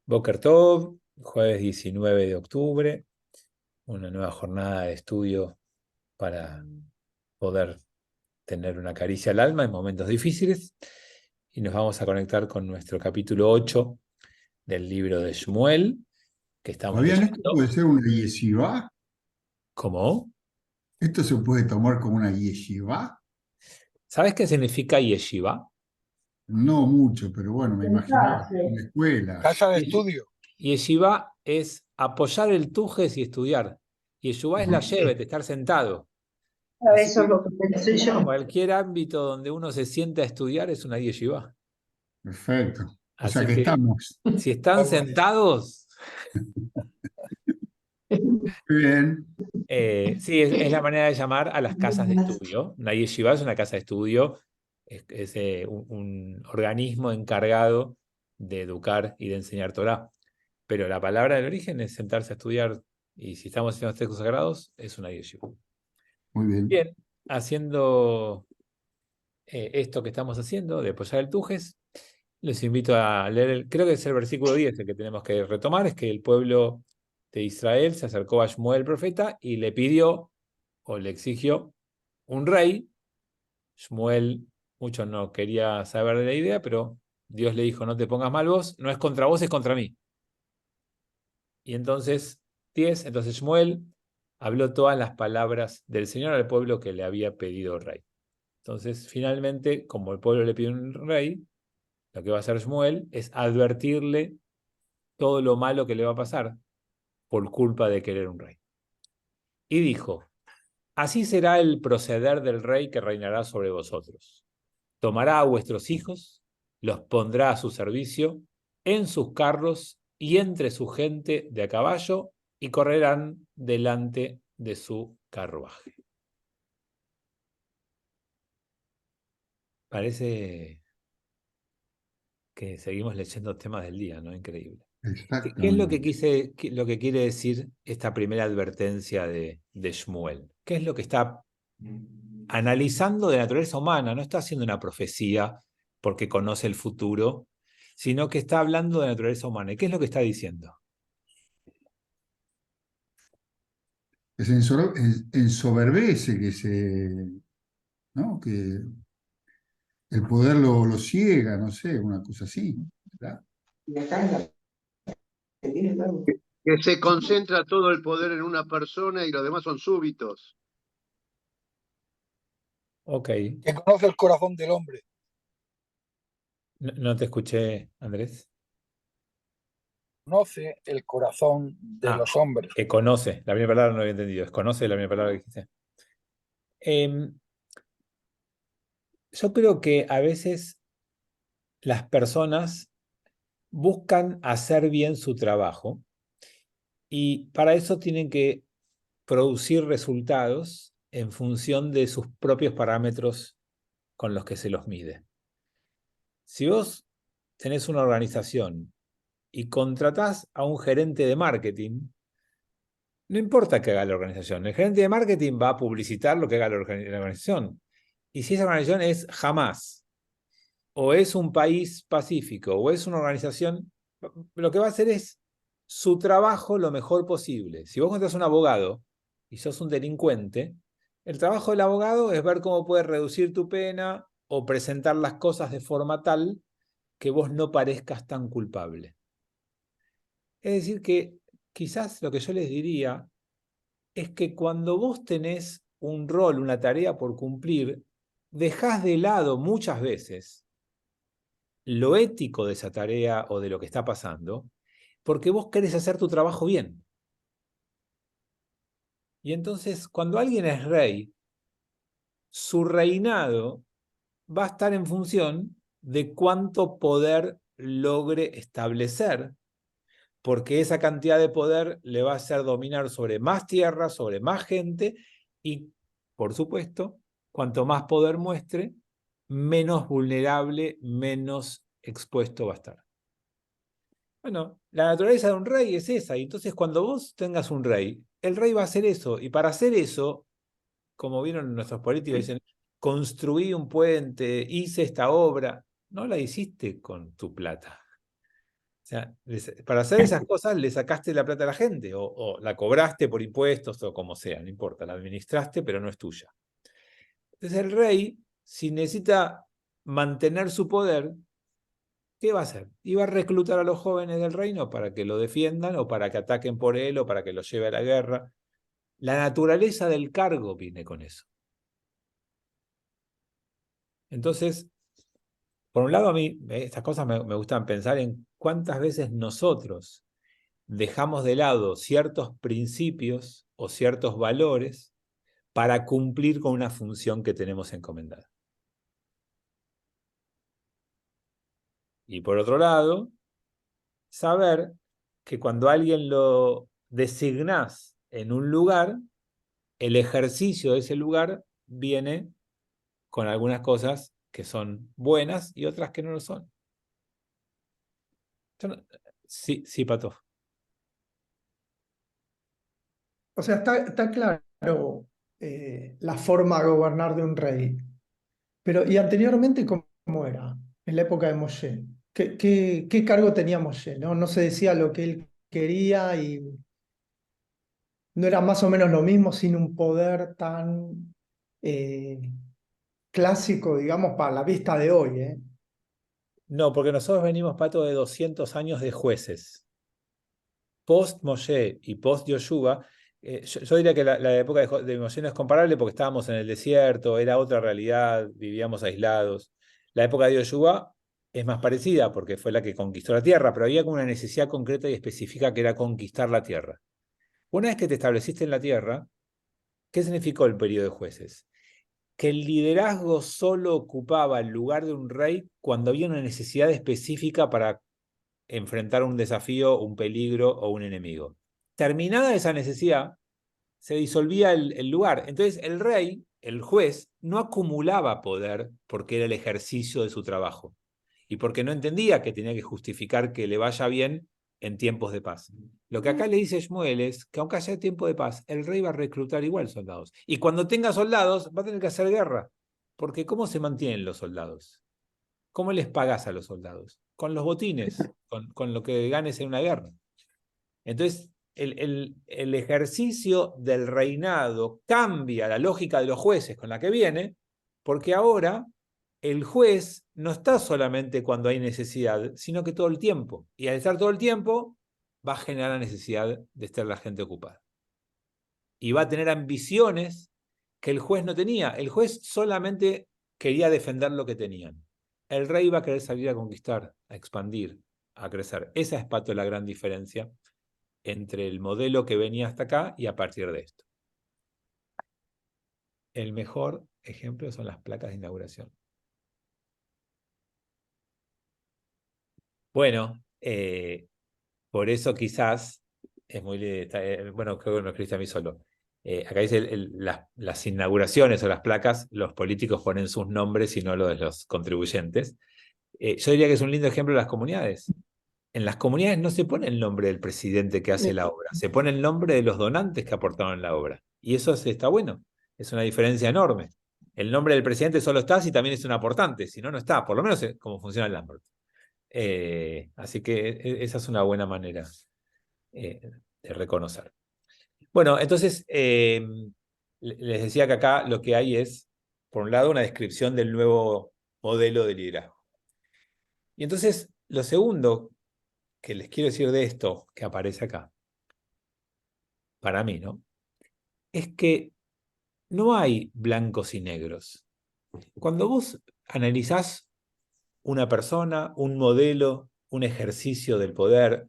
Boker Tov, jueves 19 de octubre, una nueva jornada de estudio para poder tener una caricia al alma en momentos difíciles. Y nos vamos a conectar con nuestro capítulo 8 del libro de Shmuel, que estamos Fabián, ¿esto leyendo. puede ser una yeshiva? ¿Cómo? ¿Esto se puede tomar como una yeshiva? ¿Sabes qué significa yeshiva? No mucho, pero bueno, me imaginaba que es una escuela. Casa de Yeshi- estudio. Yeshiva es apoyar el tujes y estudiar. Yeshiva es la Ajá. shevet, estar sentado. Así Eso es que lo que pensé yo. cualquier ámbito donde uno se siente a estudiar es una yeshiva. Perfecto. O sea Así que que estamos. si están sentados, Muy bien. sí, es la manera de llamar a las casas de estudio. Una yeshiva es una casa de estudio, es un organismo encargado de educar y de enseñar Torá. Pero la palabra del origen es sentarse a estudiar, y si estamos haciendo textos sagrados, es una yeshiva. Muy bien. Bien, haciendo esto que estamos haciendo, de apoyar el tujes, les invito a leer, creo que es el versículo 10 el que tenemos que retomar, es que el pueblo de Israel se acercó a Shmuel el profeta y le pidió o le exigió un rey. Shmuel mucho no quería saber de la idea, pero Dios le dijo, no te pongas mal vos, no es contra vos, es contra mí. Y entonces, 10, entonces Shmuel habló todas las palabras del Señor al pueblo que le había pedido rey. Entonces, finalmente, como el pueblo le pide un rey, lo que va a hacer Shmuel es advertirle todo lo malo que le va a pasar por culpa de querer un rey. Y dijo, así será el proceder del rey que reinará sobre vosotros. Tomará a vuestros hijos, los pondrá a su servicio, en sus carros y entre su gente de a caballo, y correrán delante de su carruaje. Parece que seguimos leyendo temas del día, ¿no? Increíble. ¿Qué es lo que, Exactamente. lo que quiere decir esta primera advertencia de Shmuel? ¿Qué es lo que está analizando de naturaleza humana? No está haciendo una profecía porque conoce el futuro, sino que está hablando de naturaleza humana. ¿Y qué es lo que está diciendo? Que se ensoberbece, ¿no? Que el poder lo ciega, no sé, una cosa así, ¿verdad? Que se concentra todo el poder en una persona y los demás son súbitos. Ok, Que conoce el corazón del hombre. no te escuché, Andrés. Conoce el corazón de Ah, los hombres. que conoce, la primera palabra no había entendido, es conoce la primera palabra que dijiste. Yo creo que a veces las personas buscan hacer bien su trabajo y para eso tienen que producir resultados en función de sus propios parámetros con los que se los mide. Si vos tenés una organización y contratás a un gerente de marketing, no importa que haga la organización, el gerente de marketing va a publicitar lo que haga la organización. Y si esa organización es Hamas, o es un país pacífico, o es una organización, lo que va a hacer es su trabajo lo mejor posible. Si vos contratás a un abogado y sos un delincuente, el trabajo del abogado es ver cómo puedes reducir tu pena o presentar las cosas de forma tal que vos no parezcas tan culpable. Es decir, que quizás lo que yo les diría es que cuando vos tenés un rol, una tarea por cumplir, dejás de lado muchas veces lo ético de esa tarea o de lo que está pasando, porque vos querés hacer tu trabajo bien. Y entonces, cuando alguien es rey, su reinado va a estar en función de cuánto poder logre establecer, porque esa cantidad de poder le va a hacer dominar sobre más tierra, sobre más gente, y, por supuesto, cuanto más poder muestre, menos vulnerable, menos expuesto va a estar. Bueno, la naturaleza de un rey es esa, y entonces cuando vos tengas un rey, el rey va a hacer eso, y para hacer eso, como vieron nuestros políticos, dicen, construí un puente, hice esta obra, no la hiciste con tu plata, sea, para hacer esas cosas le sacaste la plata a la gente, o la cobraste por impuestos, o como sea, no importa, la administraste, pero no es tuya. Entonces el rey, si necesita mantener su poder, ¿qué va a hacer? Iba a reclutar a los jóvenes del reino para que lo defiendan, o para que ataquen por él, o para que lo lleve a la guerra. La naturaleza del cargo viene con eso. Entonces, por un lado, a mí estas cosas me gustan pensar en cuántas veces nosotros dejamos de lado ciertos principios o ciertos valores para cumplir con una función que tenemos encomendada. Y por otro lado, saber que cuando a alguien lo designás en un lugar, el ejercicio de ese lugar viene con algunas cosas que son buenas y otras que no lo son. Sí, sí, Pato. O sea, está claro la forma de gobernar de un rey. Pero, ¿y anteriormente cómo era? En la época de Moshe. ¿Qué cargo tenía Moshe? ¿No se decía lo que él quería y no era más o menos lo mismo sin un poder tan eh, clásico, digamos, para la vista de hoy, ¿eh? No, porque nosotros venimos, Pato, de 200 años de jueces. Post Moshe y post Yoshua, yo diría que la época de Moshe no es comparable porque estábamos en el desierto, era otra realidad, vivíamos aislados. La época de Yoshua es más parecida porque fue la que conquistó la tierra, pero había como una necesidad concreta y específica que era conquistar la tierra. Una vez que te estableciste en la tierra, ¿qué significó el periodo de jueces? Que el liderazgo solo ocupaba el lugar de un rey cuando había una necesidad específica para enfrentar un desafío, un peligro o un enemigo. Terminada esa necesidad, se disolvía el lugar. Entonces el rey, el juez, no acumulaba poder porque era el ejercicio de su trabajo y porque no entendía que tenía que justificar que le vaya bien en tiempos de paz. Lo que acá le dice Shmuel es que aunque haya tiempo de paz, el rey va a reclutar igual soldados. Y cuando tenga soldados, va a tener que hacer guerra. Porque ¿cómo se mantienen los soldados? ¿Cómo les pagás a los soldados? Con los botines, con lo que ganes en una guerra. Entonces, el ejercicio del reinado cambia la lógica de los jueces con la que viene, porque ahora el juez no está solamente cuando hay necesidad, sino que todo el tiempo. Y al estar todo el tiempo, va a generar la necesidad de estar la gente ocupada. Y va a tener ambiciones que el juez no tenía. El juez solamente quería defender lo que tenían. El rey va a querer salir a conquistar, a expandir, a crecer. Esa es, Pato, la gran diferencia entre el modelo que venía hasta acá y a partir de esto. El mejor ejemplo son las placas de inauguración. Bueno, por eso quizás es muy... bueno, creo que no escribiste a mí solo. Acá dice las inauguraciones o las placas, los políticos ponen sus nombres y no los de los contribuyentes. Yo diría que es un lindo ejemplo de las comunidades. En las comunidades no se pone el nombre del presidente que hace la obra, se pone el nombre de los donantes que aportaron la obra. Y eso está bueno, es una diferencia enorme. El nombre del presidente solo está si también es un aportante, si no, no está, por lo menos como funciona el Lambert. Así que esa es una buena manera de reconocer. Bueno, entonces, les decía que acá lo que hay es, por un lado, una descripción del nuevo modelo de liderazgo. Y entonces, lo segundo que les quiero decir de esto que aparece acá, para mí, ¿no? Es que no hay blancos y negros. Cuando vos analizás una persona, un modelo, un ejercicio del poder,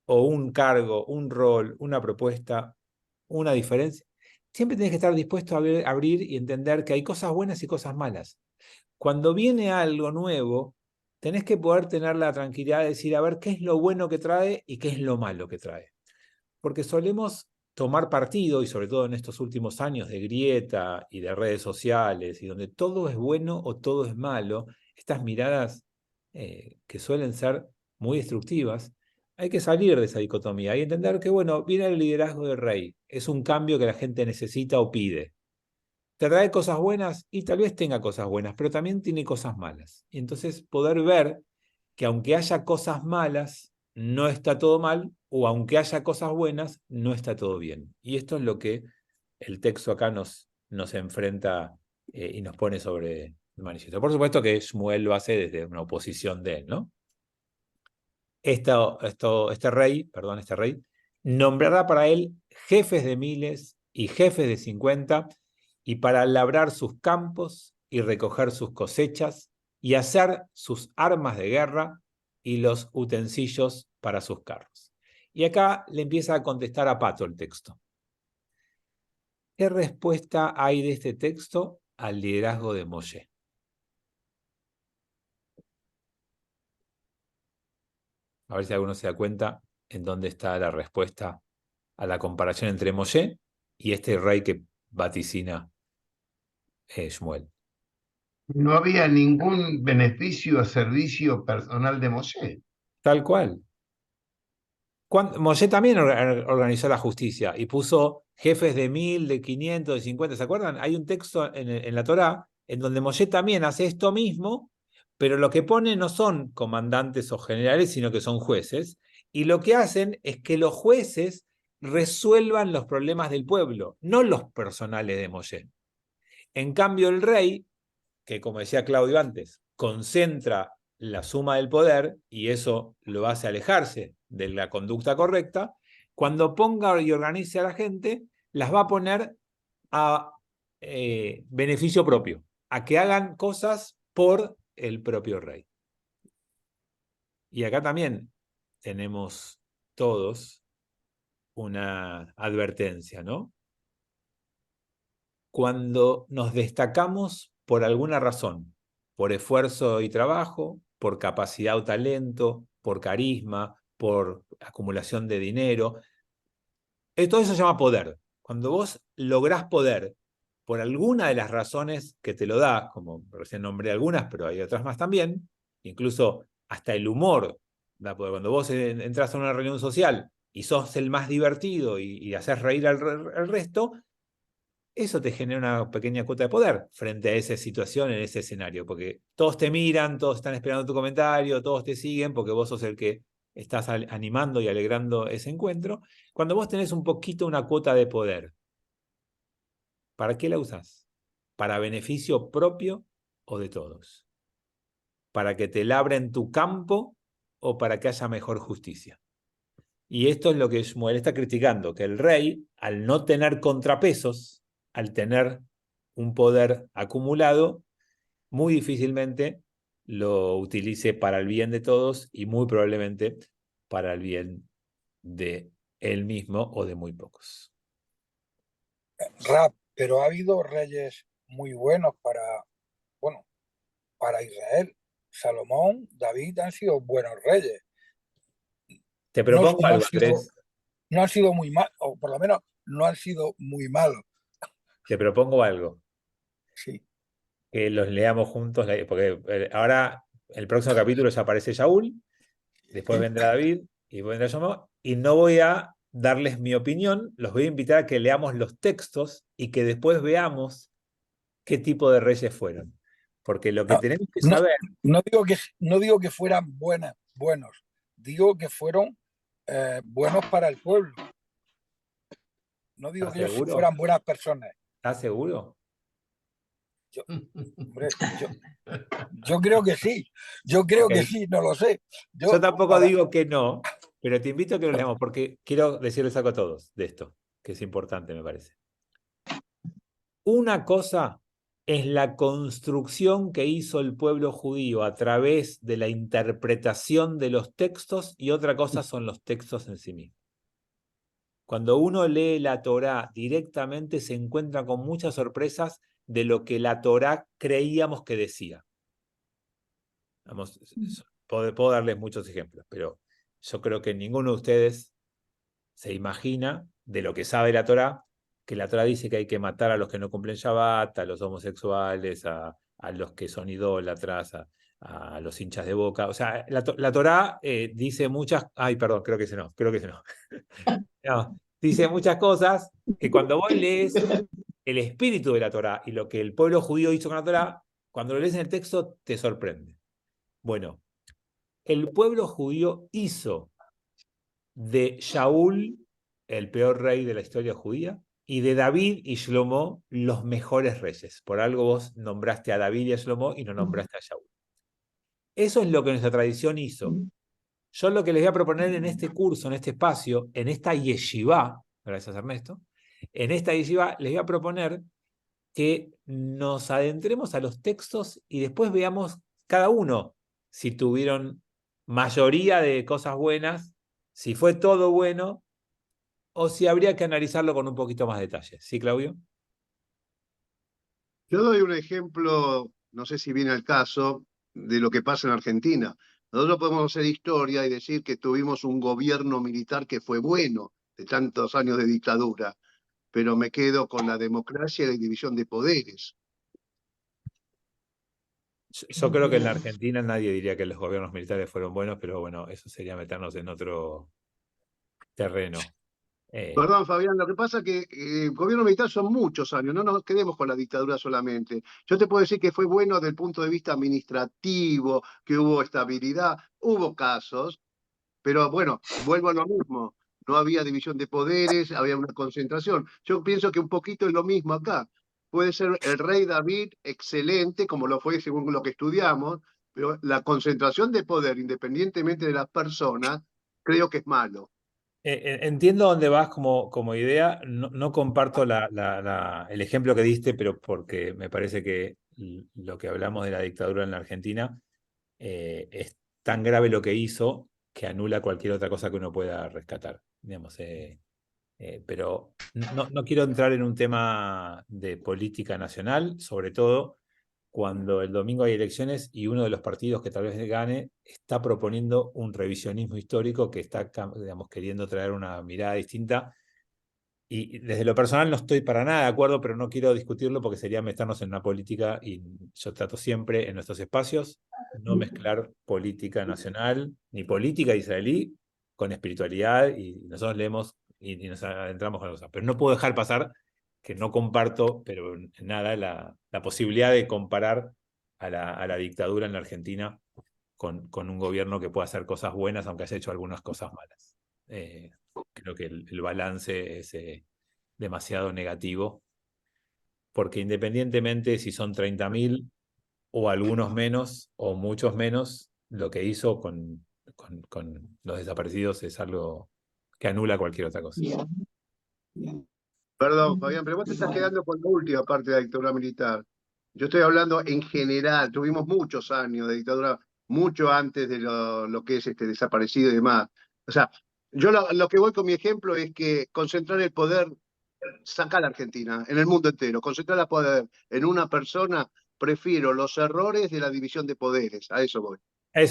o un cargo, un rol, una propuesta, una diferencia, siempre tenés que estar dispuesto a abrir y entender que hay cosas buenas y cosas malas. Cuando viene algo nuevo, tenés que poder tener la tranquilidad de decir, a ver, qué es lo bueno que trae y qué es lo malo que trae. Porque solemos tomar partido, y sobre todo en estos últimos años de grieta y de redes sociales, y donde todo es bueno o todo es malo, estas miradas que suelen ser muy destructivas, hay que salir de esa dicotomía y entender que, bueno, viene el liderazgo del rey, es un cambio que la gente necesita o pide. Te trae cosas buenas y tal vez tenga cosas buenas, pero también tiene cosas malas. Y entonces poder ver que aunque haya cosas malas, no está todo mal, o aunque haya cosas buenas, no está todo bien. Y esto es lo que el texto acá nos enfrenta y nos pone sobre el manifiesto. Por supuesto que Shmuel lo hace desde una oposición de él, ¿no? Este rey, nombrará para él jefes de miles y jefes de 50, y para labrar sus campos y recoger sus cosechas, y hacer sus armas de guerra y los utensilios para sus carros. Y acá le empieza a contestar a Pato el texto. ¿Qué respuesta hay de este texto al liderazgo de Moshe? A ver si alguno se da cuenta en dónde está la respuesta a la comparación entre Moshe y este rey que vaticina Shmuel. No había ningún beneficio o servicio personal de Moshe. Tal cual. Moshe también organizó la justicia y puso jefes de 1000, de 500, de 50. ¿Se acuerdan? Hay un texto en la Torá en donde Moshe también hace esto mismo, pero lo que pone no son comandantes o generales, sino que son jueces. Y lo que hacen es que los jueces resuelvan los problemas del pueblo, no los personales de Moshe. En cambio, el rey, que como decía Claudio antes, concentra la suma del poder y eso lo hace alejarse de la conducta correcta, cuando ponga y organice a la gente, las va a poner a beneficio propio, a que hagan cosas por el propio rey. Y acá también tenemos todos una advertencia, ¿no? Cuando nos destacamos por alguna razón, por esfuerzo y trabajo, por capacidad o talento, por carisma, por acumulación de dinero, todo eso se llama poder. Cuando vos lográs poder por alguna de las razones que te lo da, como recién nombré algunas, pero hay otras más también, incluso hasta el humor da poder. Cuando vos entras a una reunión social y sos el más divertido y haces reír al resto, eso te genera una pequeña cuota de poder frente a esa situación, en ese escenario, porque todos te miran, todos están esperando tu comentario, todos te siguen, porque vos sos el que estás animando y alegrando ese encuentro. Cuando vos tenés un poquito una cuota de poder, ¿para qué la usás? ¿Para beneficio propio o de todos? ¿Para que te labren tu campo o para que haya mejor justicia? Y esto es lo que Shmuel está criticando, que el rey, al no tener contrapesos, al tener un poder acumulado, muy difícilmente lo utilice para el bien de todos y muy probablemente para el bien de él mismo o de muy pocos. Rap, pero ha habido reyes muy buenos para Israel. Salomón, David han sido buenos reyes. Te propongo algo, Andrés. No han sido muy malos, o por lo menos no han sido muy malos. Te propongo algo. Sí. Que los leamos juntos, porque ahora el próximo capítulo ya aparece Shaul, después vendrá David y después vendrá Shlomo, y no voy a darles mi opinión, los voy a invitar a que leamos los textos y que después veamos qué tipo de reyes fueron. Porque lo que tenemos que saber... No digo que fueran buenos, digo que fueron buenos para el pueblo. No digo que ellos fueran buenas personas. ¿Estás seguro? Yo creo que sí. Yo creo que sí, no lo sé. Yo tampoco digo que no, pero te invito a que lo leamos porque quiero decirles algo a todos de esto, que es importante, me parece. Una cosa es la construcción que hizo el pueblo judío a través de la interpretación de los textos y otra cosa son los textos en sí mismos. Cuando uno lee la Torá directamente se encuentra con muchas sorpresas de lo que la Torá creíamos que decía. Vamos, puedo darles muchos ejemplos, pero yo creo que ninguno de ustedes se imagina de lo que sabe la Torá, que la Torá dice que hay que matar a los que no cumplen Shabbat, a los homosexuales, a los que son idólatras, a los hinchas de Boca. O sea, la Torá dice muchas... Ay, perdón, creo que ese no. No, dice muchas cosas que cuando vos lees el espíritu de la Torá y lo que el pueblo judío hizo con la Torá, cuando lo lees en el texto te sorprende. Bueno, el pueblo judío hizo de Shaul, el peor rey de la historia judía, y de David y Shlomo, los mejores reyes. Por algo vos nombraste a David y a Shlomo y no nombraste a Shaul. Eso es lo que nuestra tradición hizo. Yo lo que les voy a proponer en este curso, en este espacio, en esta yeshivá, gracias Ernesto, en esta yeshivá les voy a proponer que nos adentremos a los textos y después veamos cada uno si tuvieron mayoría de cosas buenas, si fue todo bueno, o si habría que analizarlo con un poquito más de detalle. ¿Sí, Claudio? Yo doy un ejemplo, no sé si viene al caso, de lo que pasa en Argentina. Nosotros podemos hacer historia y decir que tuvimos un gobierno militar que fue bueno de tantos años de dictadura, pero me quedo con la democracia y la división de poderes. Yo creo que en la Argentina nadie diría que los gobiernos militares fueron buenos, pero bueno, eso sería meternos en otro terreno. Perdón, Fabián, lo que pasa es que el gobierno militar son muchos años, no nos quedemos con la dictadura solamente. Yo te puedo decir que fue bueno desde el punto de vista administrativo, que hubo estabilidad, hubo casos, pero bueno, vuelvo a lo mismo. No había división de poderes, había una concentración. Yo pienso que un poquito es lo mismo acá. Puede ser el rey David excelente, como lo fue según lo que estudiamos, pero la concentración de poder, independientemente de las personas, creo que es malo. Entiendo dónde vas como idea. No comparto el ejemplo que diste, pero porque me parece que lo que hablamos de la dictadura en la Argentina es tan grave lo que hizo que anula cualquier otra cosa que uno pueda rescatar. Digamos, pero no quiero entrar en un tema de política nacional, sobre todo cuando el domingo hay elecciones y uno de los partidos que tal vez gane está proponiendo un revisionismo histórico que está, digamos, queriendo traer una mirada distinta. Y desde lo personal no estoy para nada de acuerdo, pero no quiero discutirlo porque sería meternos en una política y yo trato siempre en nuestros espacios no mezclar política nacional ni política israelí con espiritualidad y nosotros leemos y nos adentramos con cosas. Pero no puedo dejar pasar que no comparto, pero en nada, la posibilidad de comparar a la dictadura en la Argentina con un gobierno que pueda hacer cosas buenas, aunque haya hecho algunas cosas malas. Creo que el balance es demasiado negativo, porque independientemente si son 30.000 o algunos menos o muchos menos, lo que hizo con los desaparecidos es algo que anula cualquier otra cosa. Perdón, Fabián, pero vos te estás quedando con la última parte de la dictadura militar. Yo estoy hablando en general, tuvimos muchos años de dictadura, mucho antes de lo que es desaparecido y demás. O sea, yo lo que voy con mi ejemplo es que concentrar el poder, saca a la Argentina, en el mundo entero, concentrar el poder en una persona, prefiero los errores de la división de poderes, a eso voy. En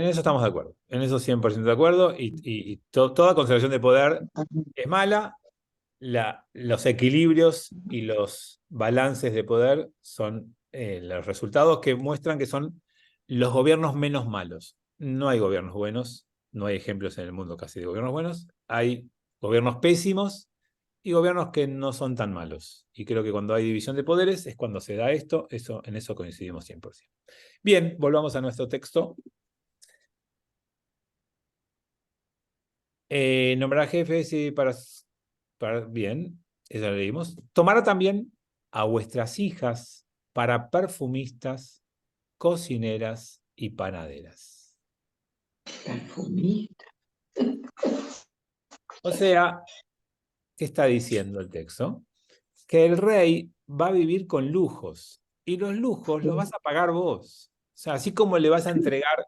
eso estamos de acuerdo, en eso 100% de acuerdo, y toda concentración de poder es mala. Los equilibrios y los balances de poder son los resultados que muestran que son los gobiernos menos malos. No hay gobiernos buenos, no hay ejemplos en el mundo casi de gobiernos buenos, hay gobiernos pésimos y gobiernos que no son tan malos. Y creo que cuando hay división de poderes es cuando se da esto, en eso coincidimos 100%. Bien, volvamos a nuestro texto. Nombrar jefes y bien, eso lo leímos. Tomará también a vuestras hijas para perfumistas, cocineras y panaderas. Perfumista. O sea, ¿qué está diciendo el texto? Que el rey va a vivir con lujos y los lujos los vas a pagar vos. O sea, así como le vas a entregar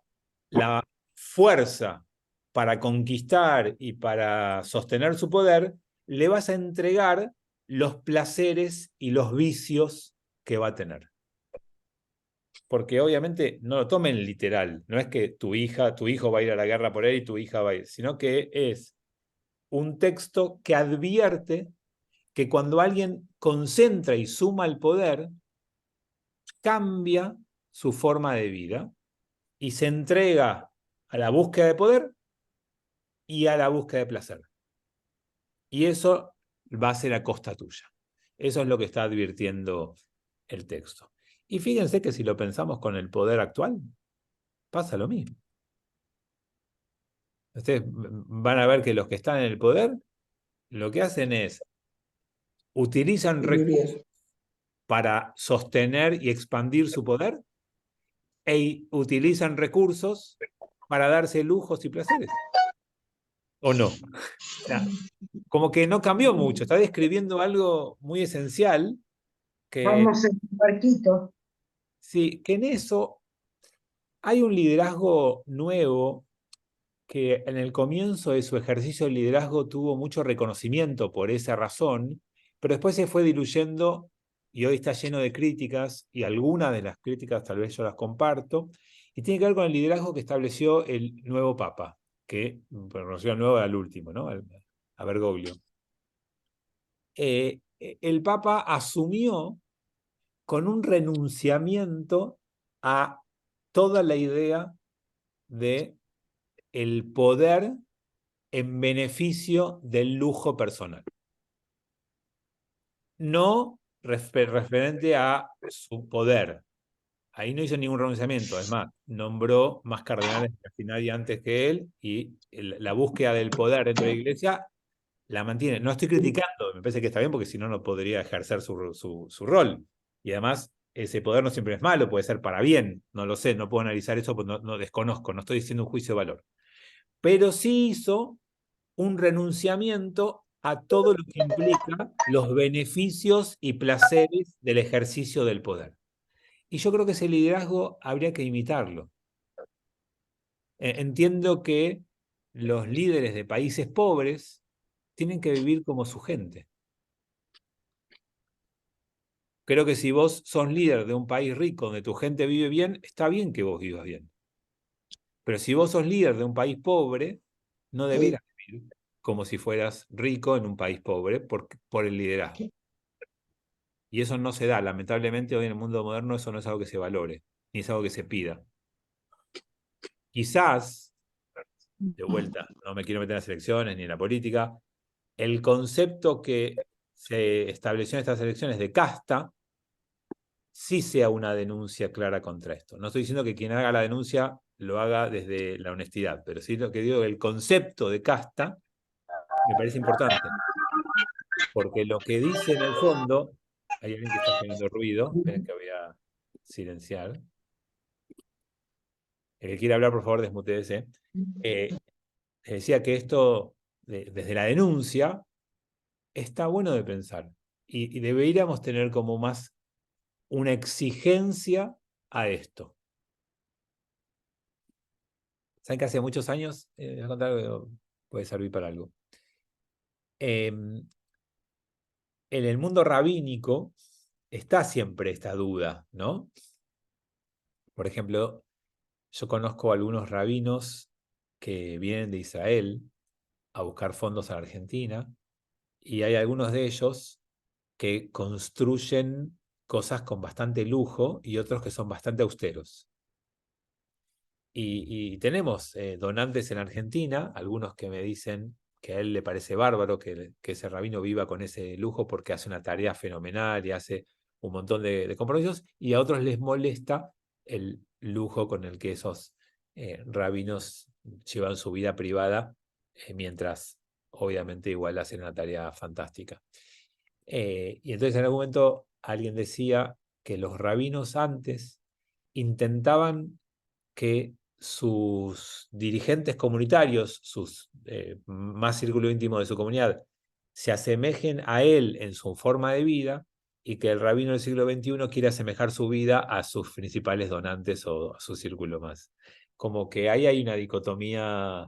la fuerza para conquistar y para sostener su poder, le vas a entregar los placeres y los vicios que va a tener. Porque obviamente no lo tomen literal, no es que tu hijo va a ir a la guerra por él y tu hija va a ir, sino que es un texto que advierte que cuando alguien concentra y suma el poder, cambia su forma de vida y se entrega a la búsqueda de poder y a la búsqueda de placer. Y eso va a ser a costa tuya. Eso es lo que está advirtiendo el texto. Y fíjense que si lo pensamos con el poder actual, pasa lo mismo. Ustedes van a ver que los que están en el poder, lo que hacen es, utilizan recursos para sostener y expandir su poder, e utilizan recursos para darse lujos y placeres. ¿O no? O sea, como que no cambió mucho, está describiendo algo muy esencial que, Vamos en un barquito. sí, que en eso hay un liderazgo nuevo que en el comienzo de su ejercicio de liderazgo tuvo mucho reconocimiento por esa razón, pero después se fue diluyendo y hoy está lleno de críticas, y algunas de las críticas tal vez yo las comparto, y tiene que ver con el liderazgo que estableció el nuevo Papa, que reconoció al nuevo al último, ¿no? A Bergoglio. El Papa asumió con un renunciamiento a toda la idea de el poder en beneficio del lujo personal. No referente a su poder. Ahí no hizo ningún renunciamiento. Es más, nombró más cardenales que nadie antes que él, y la búsqueda del poder dentro de la iglesia la mantiene. No estoy criticando, me parece que está bien, porque si no, no podría ejercer su rol. Y además, ese poder no siempre es malo, puede ser para bien. No lo sé, no puedo analizar eso, porque no desconozco, no estoy diciendo un juicio de valor. Pero sí hizo un renunciamiento a todo lo que implica los beneficios y placeres del ejercicio del poder. Y yo creo que ese liderazgo habría que imitarlo. Entiendo que los líderes de países pobres tienen que vivir como su gente. Creo que si vos sos líder de un país rico donde tu gente vive bien, está bien que vos vivas bien. Pero si vos sos líder de un país pobre, no debieras vivir como si fueras rico en un país pobre por el liderazgo. Y eso no se da. Lamentablemente, hoy en el mundo moderno eso no es algo que se valore, ni es algo que se pida. Quizás, de vuelta, no me quiero meter en las elecciones ni en la política, el concepto que se estableció en estas elecciones de casta sí sea una denuncia clara contra esto. No estoy diciendo que quien haga la denuncia lo haga desde la honestidad, pero sí lo que digo, el concepto de casta me parece importante, porque lo que dice en el fondo, hay alguien que está haciendo ruido, esperen que voy a silenciar. El que quiera hablar, por favor, desmuteese. Decía que esto, desde la denuncia, está bueno de pensar, y deberíamos tener como más una exigencia a esto. ¿Saben que hace muchos años, voy a contar algo que puede servir para algo? En el mundo rabínico está siempre esta duda, ¿no? Por ejemplo, yo conozco algunos rabinos que vienen de Israel a buscar fondos a la Argentina, y hay algunos de ellos que construyen cosas con bastante lujo y otros que son bastante austeros. Y tenemos donantes en Argentina, algunos que me dicen que a él le parece bárbaro que ese rabino viva con ese lujo porque hace una tarea fenomenal y hace un montón de compromisos, y a otros les molesta el lujo con el que esos rabinos llevan su vida privada, mientras obviamente igual hacen una tarea fantástica. Y entonces en algún momento alguien decía que los rabinos antes intentaban que sus dirigentes comunitarios, sus más círculo íntimo de su comunidad, se asemejen a él en su forma de vida, y que el rabino del siglo XXI quiera asemejar su vida a sus principales donantes o a su círculo más. Como que ahí hay una dicotomía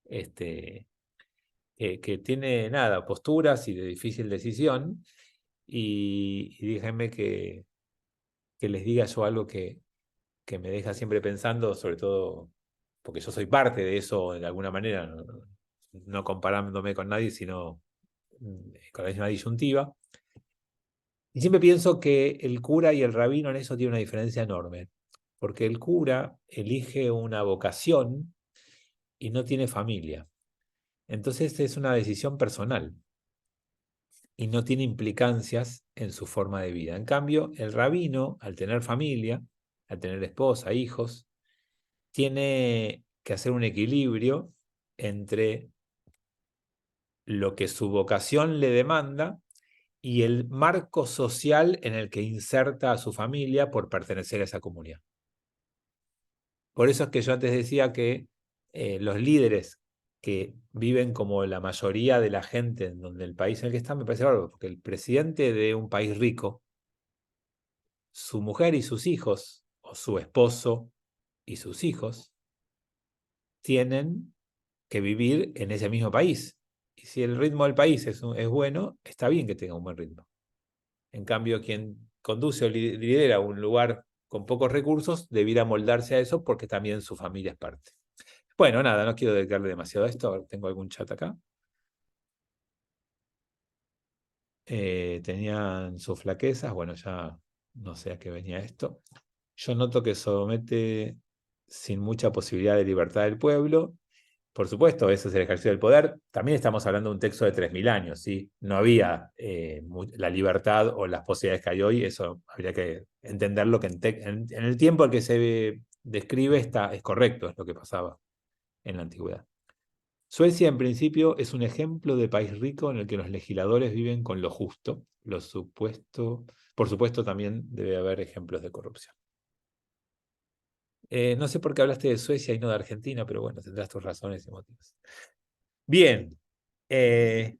que tiene, nada, posturas y de difícil decisión, y déjenme que les diga yo algo que me deja siempre pensando, sobre todo porque yo soy parte de eso de alguna manera, no comparándome con nadie, sino con la misma disyuntiva. Y siempre pienso que el cura y el rabino en eso tienen una diferencia enorme, porque el cura elige una vocación y no tiene familia. Entonces es una decisión personal y no tiene implicancias en su forma de vida. En cambio, el rabino, al tener familia, al tener esposa, hijos, tiene que hacer un equilibrio entre lo que su vocación le demanda y el marco social en el que inserta a su familia por pertenecer a esa comunidad. Por eso es que yo antes decía que los líderes que viven como la mayoría de la gente en donde el país en el que está, me parece bárbaro, porque el presidente de un país rico, su mujer y sus hijos, o su esposo y sus hijos, tienen que vivir en ese mismo país. Y si el ritmo del país es bueno, está bien que tenga un buen ritmo. En cambio, quien conduce o lidera un lugar con pocos recursos debiera moldarse a eso porque también su familia es parte. Bueno, nada, no quiero dedicarle demasiado a esto. A ver, tengo algún chat acá. Tenían sus flaquezas. Bueno, ya no sé a qué venía esto. Yo noto que somete sin mucha posibilidad de libertad del pueblo. Por supuesto, ese es el ejercicio del poder. También estamos hablando de un texto de 3000 años, ¿sí? No había la libertad o las posibilidades que hay hoy. Eso habría que entenderlo que en el tiempo al que se describe es correcto, es lo que pasaba en la antigüedad. Suecia, en principio, es un ejemplo de país rico en el que los legisladores viven con lo justo. Por supuesto, también debe haber ejemplos de corrupción. No sé por qué hablaste de Suecia y no de Argentina, pero bueno, tendrás tus razones y motivos. Bien,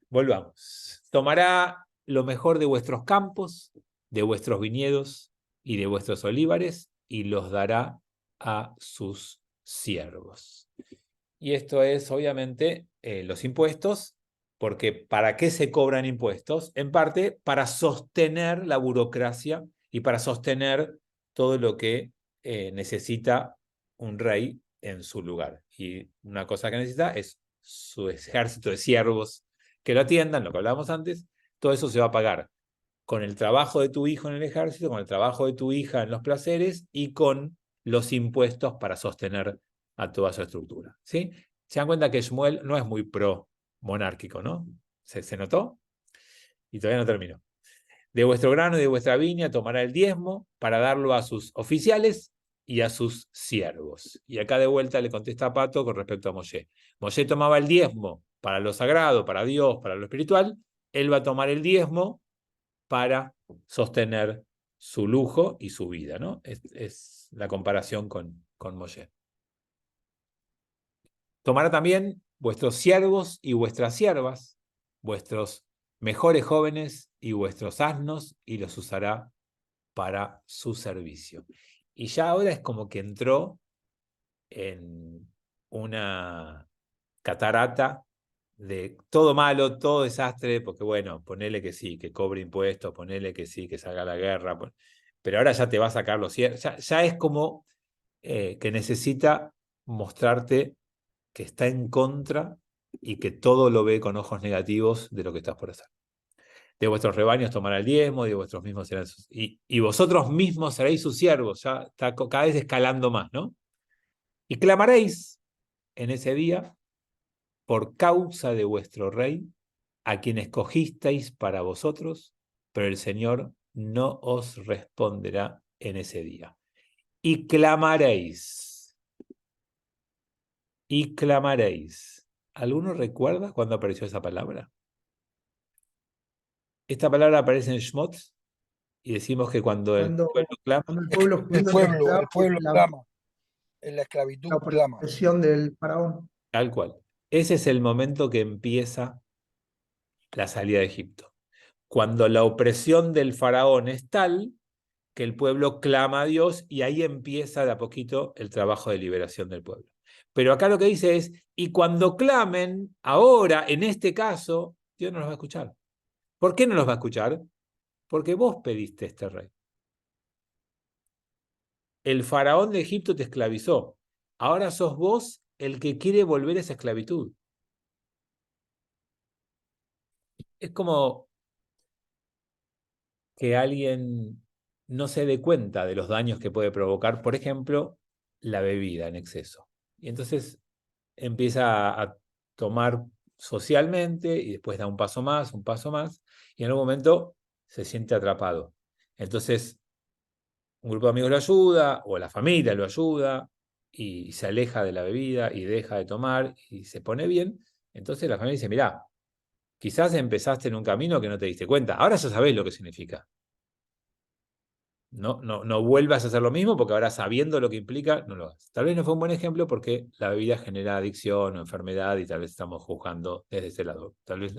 volvamos. Tomará lo mejor de vuestros campos, de vuestros viñedos y de vuestros olivares y los dará a sus siervos. Y esto es, obviamente, los impuestos, porque ¿para qué se cobran impuestos? En parte, para sostener la burocracia y para sostener todo lo que necesita un rey en su lugar. Y una cosa que necesita es su ejército de siervos que lo atiendan, lo que hablábamos antes. Todo eso se va a pagar con el trabajo de tu hijo en el ejército, con el trabajo de tu hija en los placeres y con los impuestos para sostener a toda su estructura. ¿Sí? Se dan cuenta que Shmuel no es muy pro-monárquico, ¿no? ¿Se notó? Y todavía no terminó. De vuestro grano y de vuestra viña tomará el diezmo para darlo a sus oficiales y a sus siervos. Y acá de vuelta le contesta a Pato con respecto a Moshe. Moshe tomaba el diezmo para lo sagrado, para Dios, para lo espiritual. Él va a tomar el diezmo para sostener su lujo y su vida, ¿no? Es la comparación con Moshe. Tomará también vuestros siervos y vuestras siervas, vuestros mejores jóvenes y vuestros asnos, y los usará para su servicio. Y ya ahora es como que entró en una catarata de todo malo, todo desastre, porque bueno, ponele que sí, que cobre impuestos, ponele que sí, que salga la guerra, pero ahora ya te va a sacar los cierres, ya es como que necesita mostrarte que está en contra y que todo lo ve con ojos negativos de lo que estás por hacer. De vuestros rebaños tomará el diezmo, y vosotros mismos serán y vosotros mismos seréis sus siervos, ya está cada vez escalando más, ¿no? Y clamaréis en ese día por causa de vuestro rey, a quien escogisteis para vosotros, pero el Señor no os responderá en ese día. Y clamaréis. Y clamaréis. ¿Alguno recuerda cuándo apareció esa palabra? Esta palabra aparece en Shmot y decimos que cuando el pueblo clama. Cuando el pueblo El pueblo clama. En la esclavitud clama. La opresión del faraón. Tal cual. Ese es el momento que empieza la salida de Egipto. Cuando la opresión del faraón es tal que el pueblo clama a Dios y ahí empieza de a poquito el trabajo de liberación del pueblo. Pero acá lo que dice es, y cuando clamen, ahora, en este caso, Dios no los va a escuchar. ¿Por qué no los va a escuchar? Porque vos pediste este rey. El faraón de Egipto te esclavizó. Ahora sos vos el que quiere volver a esa esclavitud. Es como que alguien no se dé cuenta de los daños que puede provocar, por ejemplo, la bebida en exceso. Y entonces empieza a tomar socialmente y después da un paso más, y en algún momento se siente atrapado. Entonces, un grupo de amigos lo ayuda, o la familia lo ayuda, y se aleja de la bebida y deja de tomar y se pone bien, entonces la familia dice, mirá, quizás empezaste en un camino que no te diste cuenta, ahora ya sabés lo que significa. No vuelvas a hacer lo mismo porque ahora sabiendo lo que implica, no lo hagas. Tal vez no fue un buen ejemplo porque la bebida genera adicción o enfermedad y tal vez estamos juzgando desde ese lado. Tal vez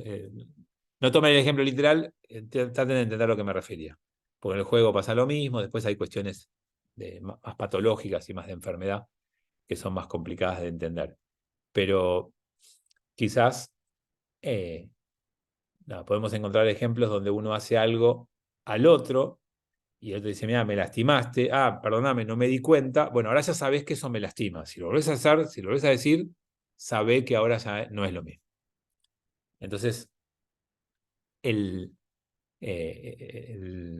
no tomen el ejemplo literal, traten de entender a lo que me refería. Porque en el juego pasa lo mismo, después hay cuestiones más patológicas y más de enfermedad que son más complicadas de entender. Pero quizás podemos encontrar ejemplos donde uno hace algo al otro y el otro dice, mira, me lastimaste, perdóname, no me di cuenta. Bueno, ahora ya sabés que eso me lastima. Si lo volvés a hacer, si lo volvés a decir, sabé que ahora ya no es lo mismo. Entonces, la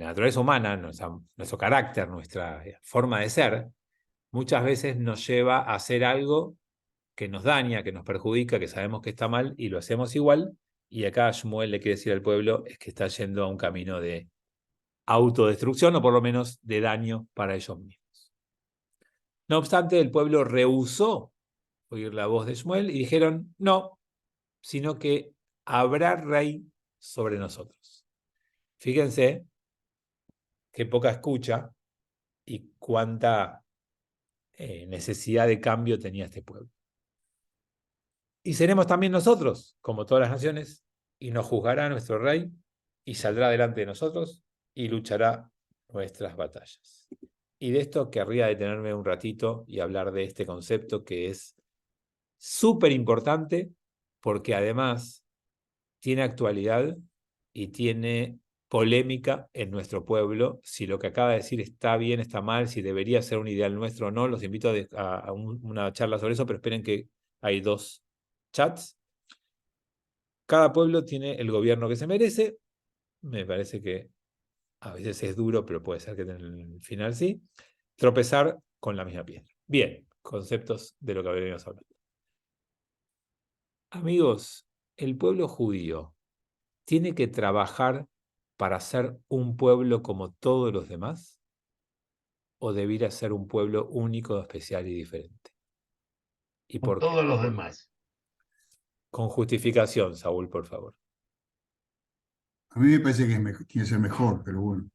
naturaleza humana, nuestro carácter, nuestra forma de ser, muchas veces nos lleva a hacer algo que nos daña, que nos perjudica, que sabemos que está mal y lo hacemos igual. Y acá Shmuel le quiere decir al pueblo es que está yendo a un camino de autodestrucción o por lo menos de daño para ellos mismos. No obstante, el pueblo rehusó oír la voz de Shmuel y dijeron, no, sino que habrá rey sobre nosotros. Fíjense qué poca escucha y cuánta necesidad de cambio tenía este pueblo. Y seremos también nosotros, como todas las naciones, y nos juzgará nuestro rey, y saldrá delante de nosotros, y luchará nuestras batallas. Y de esto querría detenerme un ratito y hablar de este concepto que es súper importante, porque además tiene actualidad y tiene polémica en nuestro pueblo, si lo que acaba de decir está bien, está mal, si debería ser un ideal nuestro o no. Los invito a una charla sobre eso, pero esperen que hay 2 chats. Cada pueblo tiene el gobierno que se merece. Me parece que a veces es duro, pero puede ser que en el final sí. Tropezar con la misma piedra. Bien, conceptos de lo que venimos hablando. Amigos, el pueblo judío tiene que trabajar para ser un pueblo como todos los demás, o debiera ser un pueblo único, especial y diferente. ¿Y por qué? Todos los demás. Con justificación, Saúl, por favor. A mí me parece que tiene que ser mejor, pero bueno.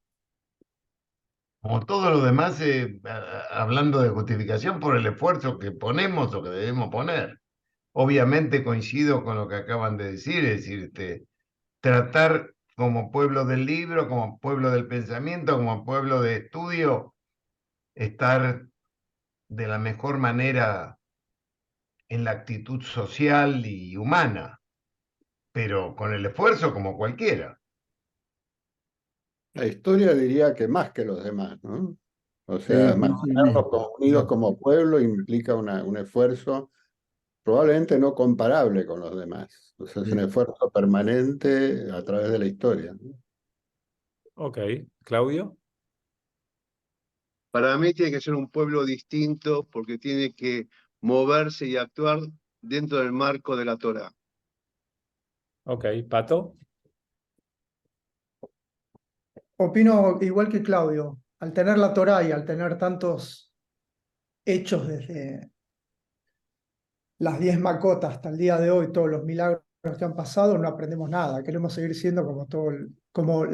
Como todos los demás, hablando de justificación por el esfuerzo que ponemos o que debemos poner. Obviamente coincido con lo que acaban de decir, es decir, tratar como pueblo del libro, como pueblo del pensamiento, como pueblo de estudio, estar de la mejor manera en la actitud social y humana, pero con el esfuerzo como cualquiera. La historia diría que más que los demás, ¿no? O sea, Sí, mantenernos unidos como pueblo implica un esfuerzo probablemente no comparable con los demás. O sea, es un esfuerzo permanente a través de la historia, ¿no? Ok, Claudio. Para mí tiene que ser un pueblo distinto porque tiene que moverse y actuar dentro del marco de la Torá. Ok, Pato. Opino igual que Claudio. Al tener la Torá y al tener tantos hechos desde las 10 Macotas hasta el día de hoy, todos los milagros que han pasado, no aprendemos nada. Queremos seguir siendo como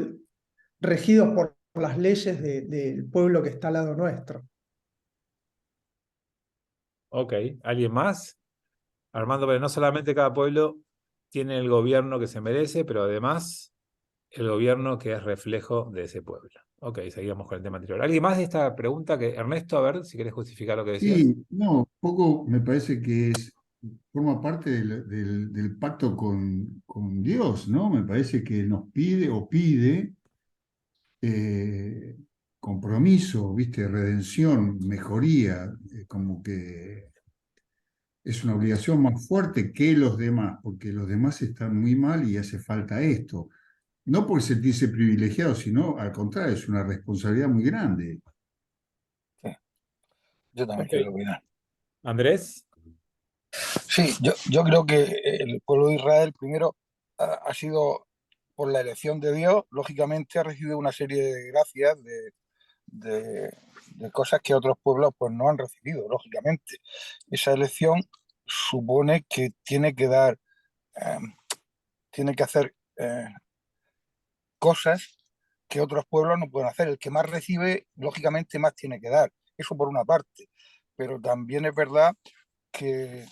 regidos por las leyes del pueblo que está al lado nuestro. Ok, ¿alguien más? Armando, pero no solamente cada pueblo tiene el gobierno que se merece, pero además el gobierno que es reflejo de ese pueblo. Ok, seguimos con el tema anterior. ¿Alguien más de esta pregunta? Ernesto, a ver si querés justificar lo que decías. Sí, no, poco me parece que forma parte del pacto con Dios, ¿no? Me parece que nos pide eh, compromiso, ¿viste? Redención, mejoría, como que es una obligación más fuerte que los demás, porque los demás están muy mal y hace falta esto. No por sentirse privilegiado, sino al contrario, es una responsabilidad muy grande. Sí. Yo también Okay. creo que no. Andrés. Sí, yo creo que el pueblo de Israel primero ha sido por la elección de Dios, lógicamente ha recibido una serie de gracias, de de cosas que otros pueblos pues no han recibido, lógicamente. Esa elección supone que tiene que dar, tiene que hacer cosas que otros pueblos no pueden hacer. El que más recibe, lógicamente, más tiene que dar. Eso por una parte. Pero también es verdad que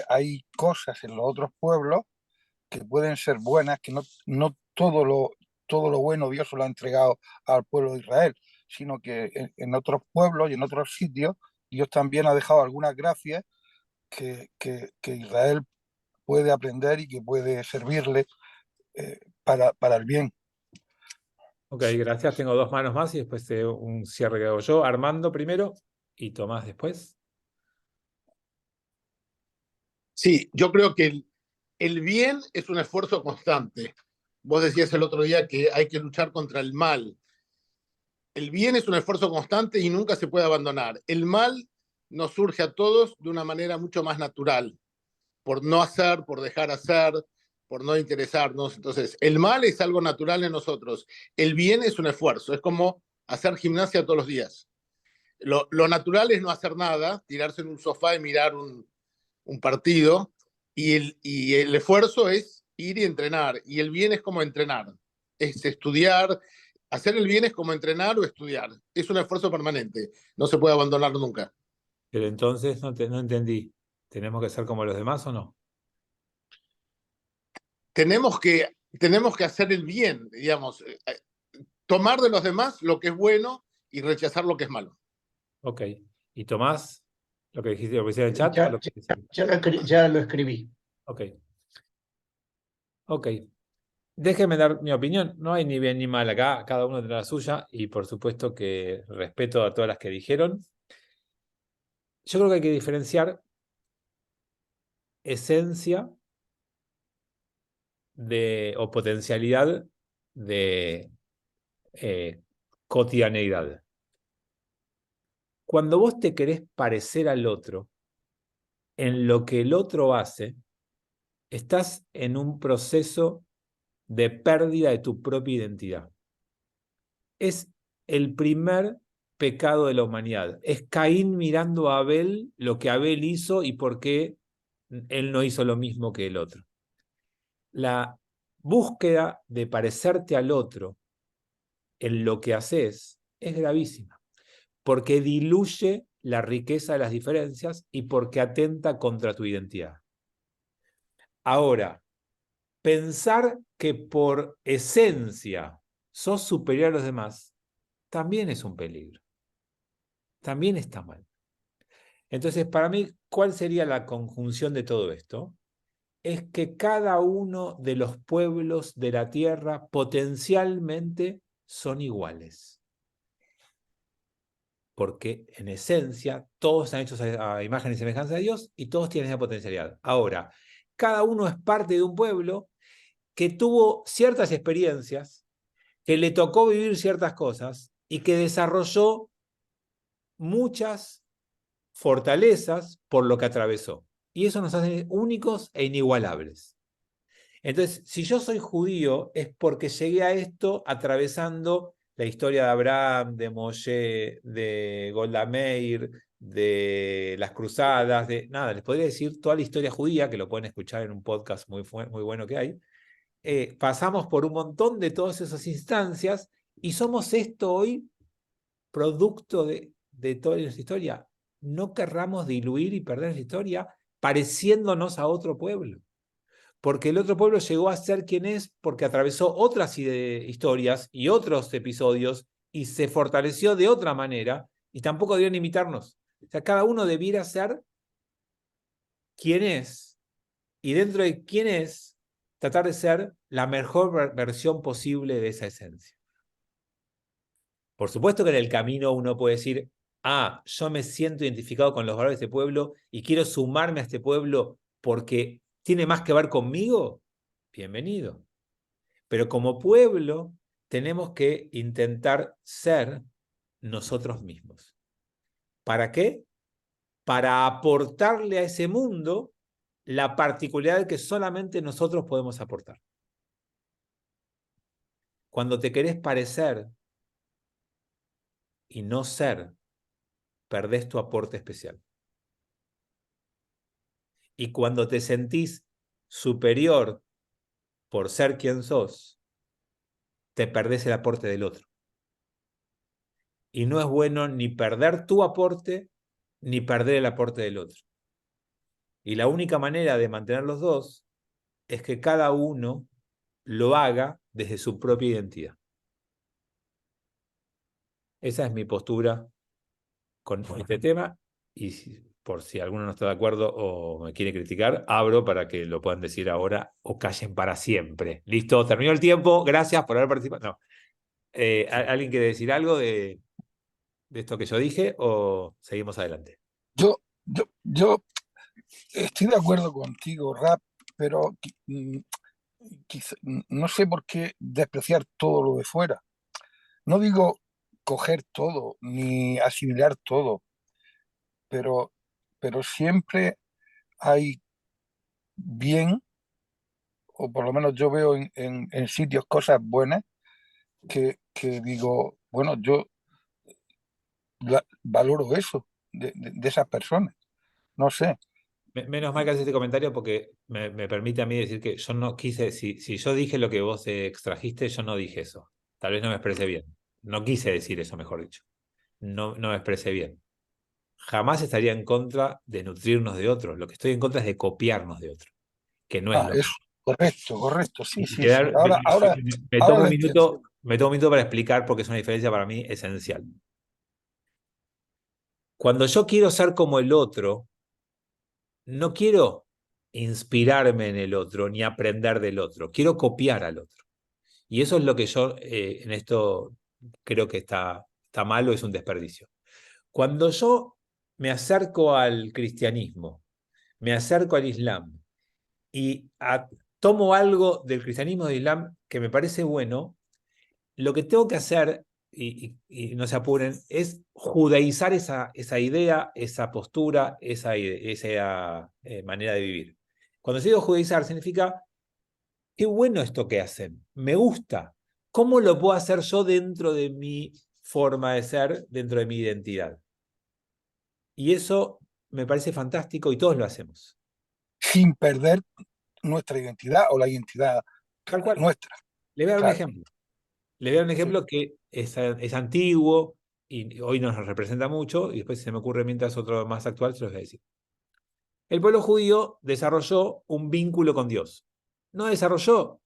hay cosas en los otros pueblos que pueden ser buenas, que no todo lo bueno Dios se lo ha entregado al pueblo de Israel, sino que en otros pueblos y en otros sitios Dios también ha dejado algunas gracias que Israel puede aprender y que puede servirle para el bien. Ok, gracias. Tengo dos manos más y después un cierre que hago yo. Armando primero y Tomás después. Sí, yo creo que el bien es un esfuerzo constante. Vos decías el otro día que hay que luchar contra el mal. El bien es un esfuerzo constante y nunca se puede abandonar. El mal nos surge a todos de una manera mucho más natural, por no hacer, por dejar hacer, por no interesarnos. Entonces, el mal es algo natural en nosotros. El bien es un esfuerzo, es como hacer gimnasia todos los días. Lo natural es no hacer nada, tirarse en un sofá y mirar un partido, y el esfuerzo es ir y entrenar, y el bien es como entrenar, es estudiar. Hacer el bien es como entrenar o estudiar, es un esfuerzo permanente, no se puede abandonar nunca. Pero entonces no entendí. ¿Tenemos que ser como los demás o no? Tenemos que hacer el bien, digamos, tomar de los demás lo que es bueno y rechazar lo que es malo. Ok. ¿Y Tomás? ¿Lo que dijiste, lo que hiciste en el chat? Ya, ya lo escribí. Ok. Ok. Déjeme dar mi opinión. No hay ni bien ni mal acá. Cada uno tendrá la suya. Y por supuesto que respeto a todas las que dijeron. Yo creo que hay que diferenciar esencia o potencialidad de cotidianeidad. Cuando vos te querés parecer al otro en lo que el otro hace, estás en un proceso de pérdida de tu propia identidad. Es el primer pecado de la humanidad. Es Caín mirando a Abel lo que Abel hizo y por qué él no hizo lo mismo que el otro. La búsqueda de parecerte al otro en lo que haces es gravísima, porque diluye la riqueza de las diferencias y porque atenta contra tu identidad. Ahora, pensar que por esencia sos superior a los demás también es un peligro. También está mal. Entonces, para mí, ¿cuál sería la conjunción de todo esto? Es que cada uno de los pueblos de la tierra potencialmente son iguales. Porque en esencia todos están hechos a imagen y semejanza de Dios y todos tienen esa potencialidad. Ahora, cada uno es parte de un pueblo que tuvo ciertas experiencias, que le tocó vivir ciertas cosas y que desarrolló muchas fortalezas por lo que atravesó. Y eso nos hace únicos e inigualables. Entonces, si yo soy judío, es porque llegué a esto atravesando la historia de Abraham, de Moshe, de Golda Meir, de las cruzadas, nada, les podría decir toda la historia judía, que lo pueden escuchar en un podcast muy bueno que hay. Pasamos por un montón de todas esas instancias y somos esto hoy producto de toda nuestra historia. No querramos diluir y perder la historia pareciéndonos a otro pueblo. Porque el otro pueblo llegó a ser quien es porque atravesó otras historias y otros episodios y se fortaleció de otra manera y tampoco debían imitarnos. O sea, cada uno debiera ser quien es y dentro de quién es, tratar de ser la mejor versión posible de esa esencia. Por supuesto que en el camino uno puede decir, yo me siento identificado con los valores de este pueblo y quiero sumarme a este pueblo porque tiene más que ver conmigo. Bienvenido. Pero como pueblo tenemos que intentar ser nosotros mismos. ¿Para qué? Para aportarle a ese mundo la particularidad que solamente nosotros podemos aportar. Cuando te querés parecer y no ser perdés tu aporte especial. Y cuando te sentís superior por ser quien sos, te perdés el aporte del otro. Y no es bueno ni perder tu aporte, ni perder el aporte del otro. Y la única manera de mantener los dos es que cada uno lo haga desde su propia identidad. Esa es mi postura con este tema, y por si alguno no está de acuerdo o me quiere criticar, abro para que lo puedan decir ahora o callen para siempre. Listo, terminó el tiempo, gracias por haber participado. No. ¿Alguien quiere decir algo de esto que yo dije o seguimos adelante? Yo estoy de acuerdo contigo, Rap, pero no sé por qué despreciar todo lo de fuera. No digo coger todo, ni asimilar todo, pero siempre hay bien, o por lo menos yo veo en sitios cosas buenas que digo, bueno, yo valoro eso de esas personas. No sé. Menos mal que haces este comentario porque me permite a mí decir que yo no quise, si yo dije lo que vos extrajiste, yo no dije eso. Tal vez no me expresé bien. No quise decir eso, mejor dicho. No me expresé bien. Jamás estaría en contra de nutrirnos de otros. Lo que estoy en contra es de copiarnos de otros, que no es lo Eso, correcto, sí, y sí, sí. me Ahora tomo lo entiendo. me tomo un minuto para explicar porque es una diferencia para mí esencial. Cuando yo quiero ser como el otro, no quiero inspirarme en el otro ni aprender del otro, quiero copiar al otro. Y eso es lo que yo en esto creo que está mal o es un desperdicio. Cuando yo me acerco al cristianismo, me acerco al Islam y tomo algo del cristianismo del Islam que me parece bueno, lo que tengo que hacer, y no se apuren, es judaizar esa idea, esa postura, esa manera de vivir. Cuando yo digo judaizar, significa, qué bueno esto que hacen, me gusta. ¿Cómo lo puedo hacer yo dentro de mi forma de ser, dentro de mi identidad? Y eso me parece fantástico y todos lo hacemos. Sin perder nuestra identidad o la identidad Tal cual. nuestra. Le voy a dar un Claro. ejemplo. Le voy a dar un ejemplo que es antiguo y hoy nos representa mucho, y después se me ocurre mientras otro más actual, se los voy a decir. El pueblo judío desarrolló un vínculo con Dios. No desarrolló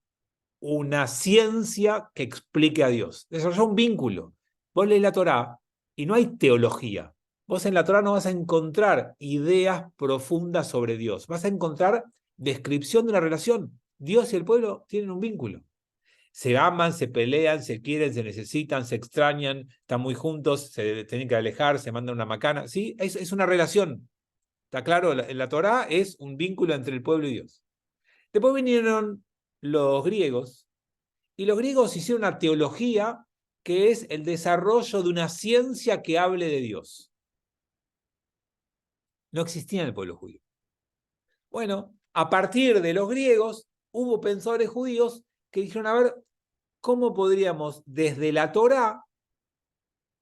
una ciencia que explique a Dios. Desarrolló un vínculo. Vos lees la Torá y no hay teología. Vos en la Torá no vas a encontrar ideas profundas sobre Dios. Vas a encontrar descripción de una relación. Dios y el pueblo tienen un vínculo. Se aman, se pelean, se quieren, se necesitan, se extrañan, están muy juntos, se tienen que alejar, se mandan una macana. Sí, es una relación. ¿Está claro? En la Torá es un vínculo entre el pueblo y Dios. Después vinieron los griegos, y los griegos hicieron una teología que es el desarrollo de una ciencia que hable de Dios. No existía en el pueblo judío. Bueno, a partir de los griegos hubo pensadores judíos que dijeron, a ver, ¿cómo podríamos desde la Torá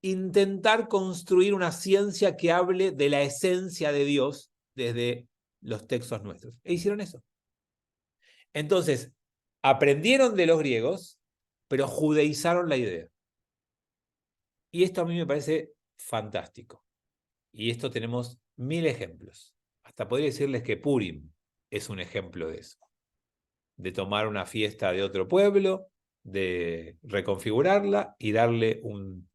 intentar construir una ciencia que hable de la esencia de Dios desde los textos nuestros? E hicieron eso. Entonces, aprendieron de los griegos, pero judaizaron la idea. Y esto a mí me parece fantástico. Y esto tenemos 1000 ejemplos. Hasta podría decirles que Purim es un ejemplo de eso. De tomar una fiesta de otro pueblo, de reconfigurarla y darle un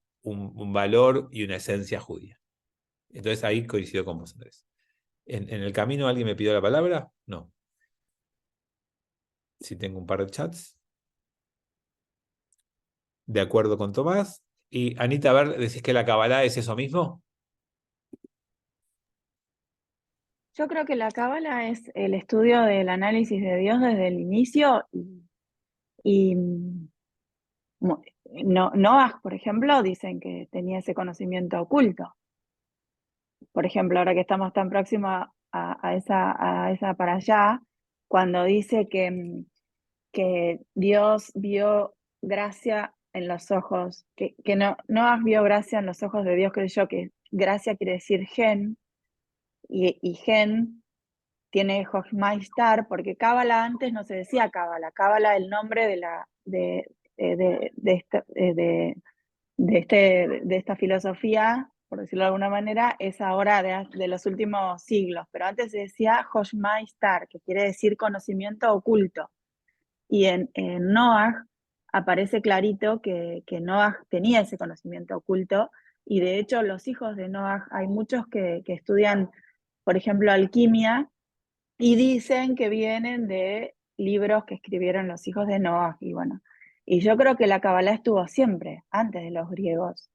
valor y una esencia judía. Entonces ahí coincido con vos, Andrés. ¿En el camino alguien me pidió la palabra? No. Si tengo un par de chats. De acuerdo con Tomás. Y Anita, a ver, ¿decís que la Kabbalah es eso mismo? Yo creo que la cábala es el estudio del análisis de Dios desde el inicio y Noah, por ejemplo, dicen que tenía ese conocimiento oculto. Por ejemplo, ahora que estamos tan próximos a esa para allá, cuando dice que Dios vio gracia en los ojos, que Noah vio gracia en los ojos de Dios, creo yo, que gracia quiere decir gen, y gen tiene Hochmeister, porque Cábala antes no se decía Cábala. Cábala, el nombre de esta filosofía, por decirlo de alguna manera, es ahora de los últimos siglos, pero antes se decía Hochmeister, que quiere decir conocimiento oculto. Y en Noach aparece clarito que Noach tenía ese conocimiento oculto, y de hecho los hijos de Noach, hay muchos que estudian, por ejemplo, alquimia, y dicen que vienen de libros que escribieron los hijos de Noach, y bueno, y yo creo que la Kabbalah estuvo siempre, antes de los griegos,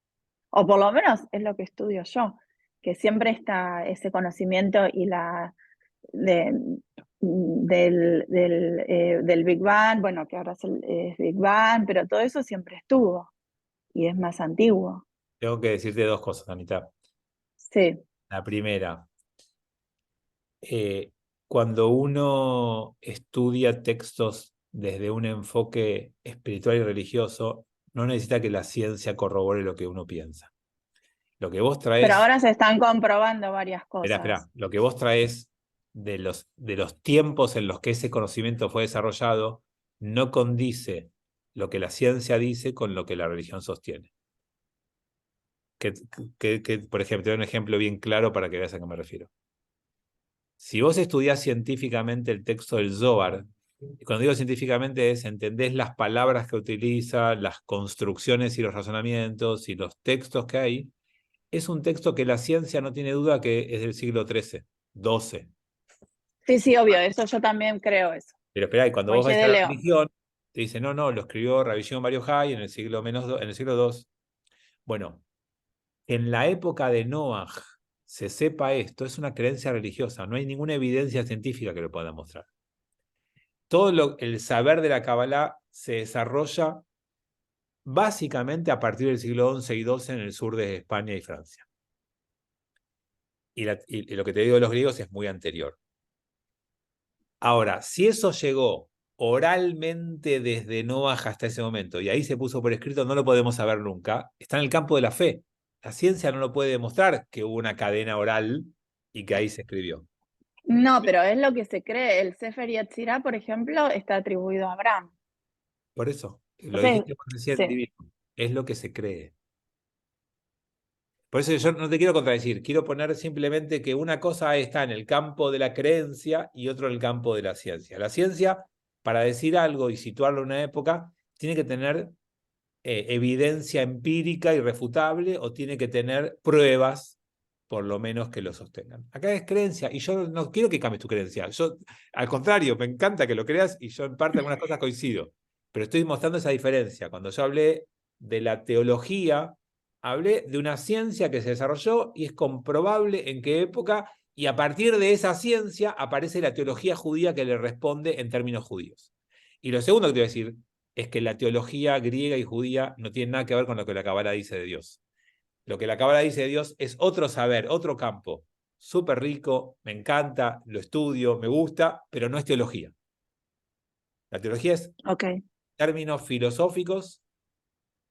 o por lo menos es lo que estudio yo, que siempre está ese conocimiento y del Big Bang, bueno, que ahora es Big Bang, pero todo eso siempre estuvo, y es más antiguo. Tengo que decirte dos cosas, Anita. Sí. La primera, cuando uno estudia textos desde un enfoque espiritual y religioso, no necesita que la ciencia corrobore lo que uno piensa. Lo que vos traes... Pero ahora se están comprobando varias cosas. Espera. Lo que vos traes de los tiempos en los que ese conocimiento fue desarrollado no condice lo que la ciencia dice con lo que la religión sostiene. Por ejemplo, te doy un ejemplo bien claro para que veas a qué me refiero. Si vos estudiás científicamente el texto del Zohar, y cuando digo científicamente es, entendés las palabras que utiliza, las construcciones y los razonamientos y los textos que hay, es un texto que la ciencia no tiene duda que es del siglo XIII, XII. Sí, obvio, eso yo también creo eso. Pero esperá, y cuando Oye, vos vas de a la León. religión, te dicen, no, lo escribió Rabbi Shimon Bar Yochai en el siglo II. Bueno, en la época de Noach se sepa esto, es una creencia religiosa, no hay ninguna evidencia científica que lo pueda mostrar. Todo el saber de la Kabbalah se desarrolla básicamente a partir del siglo XI y XII en el sur de España y Francia. Y lo que te digo de los griegos es muy anterior. Ahora, si eso llegó oralmente desde Noach hasta ese momento y ahí se puso por escrito, no lo podemos saber nunca, está en el campo de la fe. La ciencia no lo puede demostrar que hubo una cadena oral y que ahí se escribió. No, pero es lo que se cree. El Sefer Yetzirah, por ejemplo, está atribuido a Abraham. Por eso, lo Entonces, dijiste recién, sí. divino, es lo que se cree. Por eso yo no te quiero contradecir, quiero poner simplemente que una cosa está en el campo de la creencia y otro en el campo de la ciencia. La ciencia, para decir algo y situarlo en una época, tiene que tener evidencia empírica irrefutable o tiene que tener pruebas, por lo menos, que lo sostengan. Acá es creencia y yo no quiero que cambies tu creencia. Yo, al contrario, me encanta que lo creas y yo en parte algunas cosas coincido, pero estoy mostrando esa diferencia. Cuando yo hablé de la teología, hablé de una ciencia que se desarrolló y es comprobable en qué época, y a partir de esa ciencia aparece la teología judía que le responde en términos judíos. Y lo segundo que te voy a decir es que la teología griega y judía no tiene nada que ver con lo que la Kabbalah dice de Dios. Lo que la Kabbalah dice de Dios es otro saber, otro campo, súper rico, me encanta, lo estudio, me gusta, pero no es teología. La teología es términos filosóficos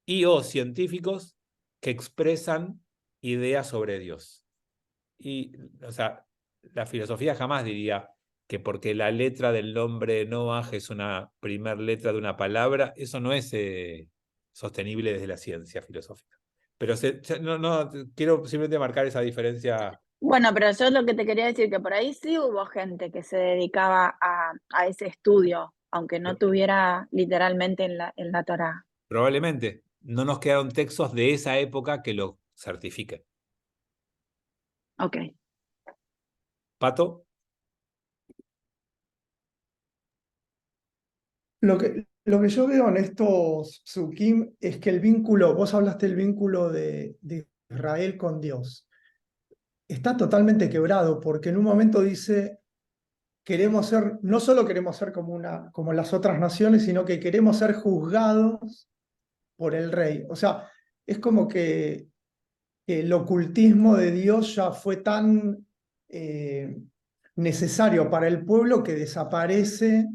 y o científicos que expresan ideas sobre Dios. Y, o sea, la filosofía jamás diría que porque la letra del nombre de Noach es una primer letra de una palabra, eso no es sostenible desde la ciencia filosófica. Pero no, quiero simplemente marcar esa diferencia. Bueno, pero yo lo que te quería decir, que por ahí sí hubo gente que se dedicaba a ese estudio, aunque no tuviera literalmente en la Torá. Probablemente no nos quedaron textos de esa época que lo certifiquen. Ok. ¿Pato? Lo que yo veo en estos psukim es que el vínculo, vos hablaste del vínculo de Israel con Dios, está totalmente quebrado, porque en un momento dice, queremos ser, no solo queremos ser como las otras naciones, sino que queremos ser juzgados por el rey. O sea, es como que el ocultismo de Dios ya fue tan necesario para el pueblo que desaparece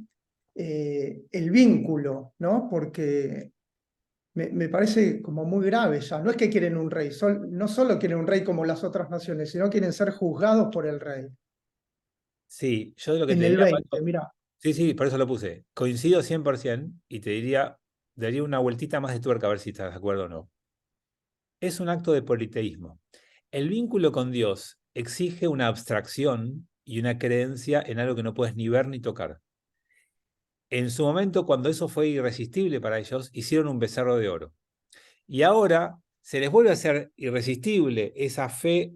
el vínculo, ¿no? Porque me parece como muy grave ya. No es que quieren un rey, no solo quieren un rey como las otras naciones, sino quieren ser juzgados por el rey. Sí, yo lo que En te el diría, 20, Pato, mira. sí, por eso lo puse. Coincido 100% y te diría, daría una vueltita más de tuerca a ver si estás de acuerdo o no. Es un acto de politeísmo. El vínculo con Dios exige una abstracción y una creencia en algo que no puedes ni ver ni tocar. En su momento, cuando eso fue irresistible para ellos, hicieron un becerro de oro. Y ahora se les vuelve a hacer irresistible esa fe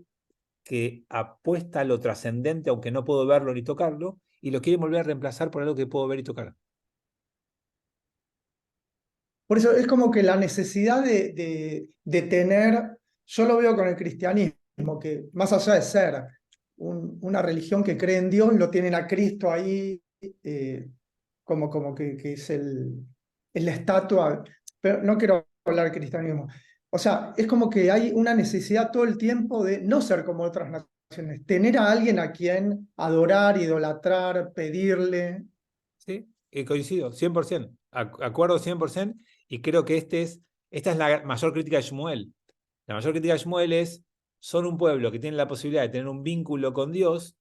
que apuesta a lo trascendente, aunque no puedo verlo ni tocarlo, y lo quieren volver a reemplazar por algo que puedo ver y tocar. Por eso es como que la necesidad de tener, yo lo veo con el cristianismo, que más allá de ser una religión que cree en Dios, lo tienen a Cristo ahí como que es la estatua, pero no quiero hablar de cristianismo. O sea, es como que hay una necesidad todo el tiempo de no ser como otras naciones, tener a alguien a quien adorar, idolatrar, pedirle. Sí, coincido, 100%, acuerdo 100%, y creo que esta es la mayor crítica de Shmuel. La mayor crítica de Shmuel es, son un pueblo que tiene la posibilidad de tener un vínculo con Dios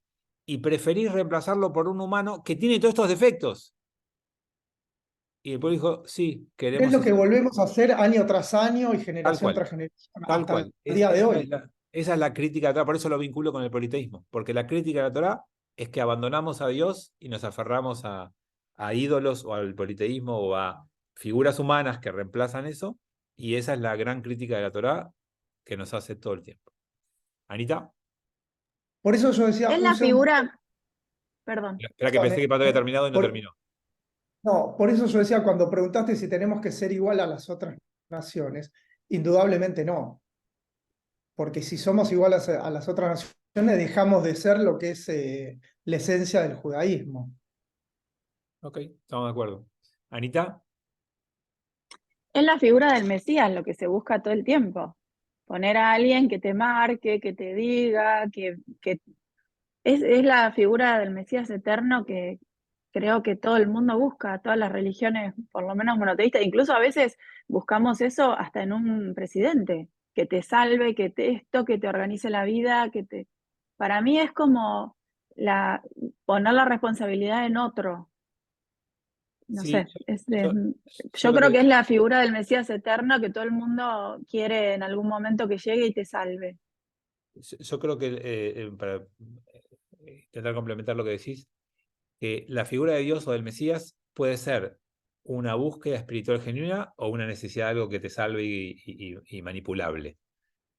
y preferís reemplazarlo por un humano que tiene todos estos defectos. Y el pueblo dijo, sí, Es queremos lo que eso. volvemos a hacer año tras año y Tal generación cual, tras generación, tal hasta cual. el día de hoy. Esa es la crítica de la Torá, por eso lo vinculo con el politeísmo, porque la crítica de la Torá es que abandonamos a Dios y nos aferramos a ídolos o al politeísmo o a figuras humanas que reemplazan eso, y esa es la gran crítica de la Torá que nos hace todo el tiempo. Anita. Por eso yo decía, Es la figura, perdón. Espera que pensé que Pato había terminado y no terminó. No, por eso yo decía, cuando preguntaste si tenemos que ser igual a las otras naciones, indudablemente no. Porque si somos iguales a las otras naciones, dejamos de ser lo que es la esencia del judaísmo. Ok, estamos de acuerdo. Anita. Es la figura del Mesías lo que se busca todo el tiempo. Poner a alguien que te marque, que te diga, que es la figura del Mesías eterno que creo que todo el mundo busca, todas las religiones, por lo menos monoteístas, incluso a veces buscamos eso hasta en un presidente, que te salve, que te organice la vida, Para mí es como poner la responsabilidad en otro. No Sí, sé, yo creo que es la figura del Mesías eterno que todo el mundo quiere en algún momento que llegue y te salve. Yo creo que, para intentar complementar lo que decís, que la figura de Dios o del Mesías puede ser una búsqueda espiritual genuina o una necesidad de algo que te salve y manipulable.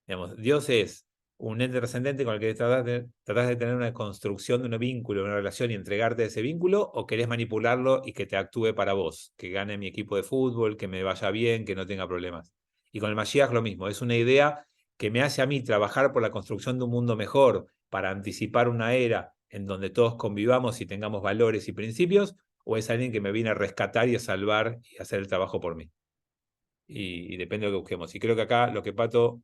Digamos, Dios es un ente trascendente con el que tratás de tener una construcción de un vínculo, una relación y entregarte a ese vínculo, o querés manipularlo y que te actúe para vos, que gane mi equipo de fútbol, que me vaya bien, que no tenga problemas. Y con el Mashiach lo mismo, es una idea que me hace a mí trabajar por la construcción de un mundo mejor, para anticipar una era en donde todos convivamos y tengamos valores y principios, o es alguien que me viene a rescatar y a salvar y a hacer el trabajo por mí. Y depende de lo que busquemos. Y creo que acá lo que Pato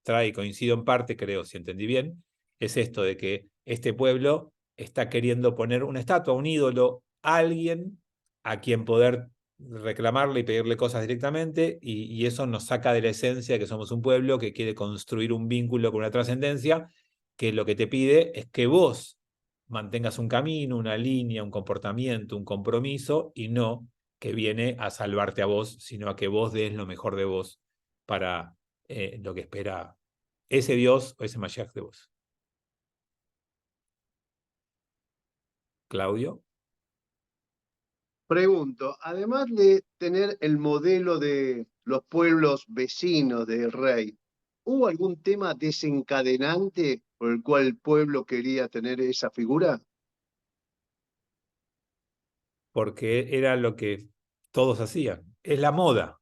trae, y coincido en parte, creo, si entendí bien, es esto de que este pueblo está queriendo poner una estatua, un ídolo, a alguien a quien poder reclamarle y pedirle cosas directamente, y eso nos saca de la esencia de que somos un pueblo que quiere construir un vínculo con una trascendencia, que lo que te pide es que vos mantengas un camino, una línea, un comportamiento, un compromiso, y no que viene a salvarte a vos, sino a que vos des lo mejor de vos para lo que espera ese Dios o ese Mashiach de vos. Claudio. Pregunto, además de tener el modelo de los pueblos vecinos del rey, ¿hubo algún tema desencadenante por el cual el pueblo quería tener esa figura? Porque era lo que todos hacían. Es la moda.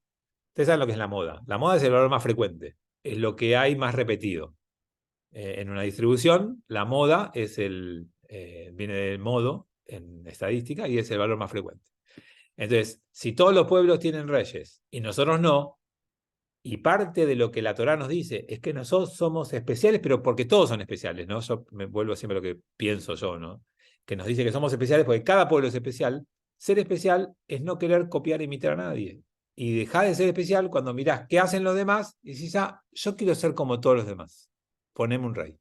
Ustedes saben lo que es la moda. La moda es el valor más frecuente. Es lo que hay más repetido. En una distribución, la moda es viene del modo en estadística y es el valor más frecuente. Entonces, si todos los pueblos tienen reyes y nosotros no, y parte de lo que la Torá nos dice es que nosotros somos especiales, pero porque todos son especiales, ¿no? Yo me vuelvo siempre a lo que pienso yo, ¿no? Que nos dice que somos especiales porque cada pueblo es especial. Ser especial es no querer copiar e imitar a nadie. Y dejá de ser especial cuando mirás qué hacen los demás y decís, ah, yo quiero ser como todos los demás. Poneme un rey.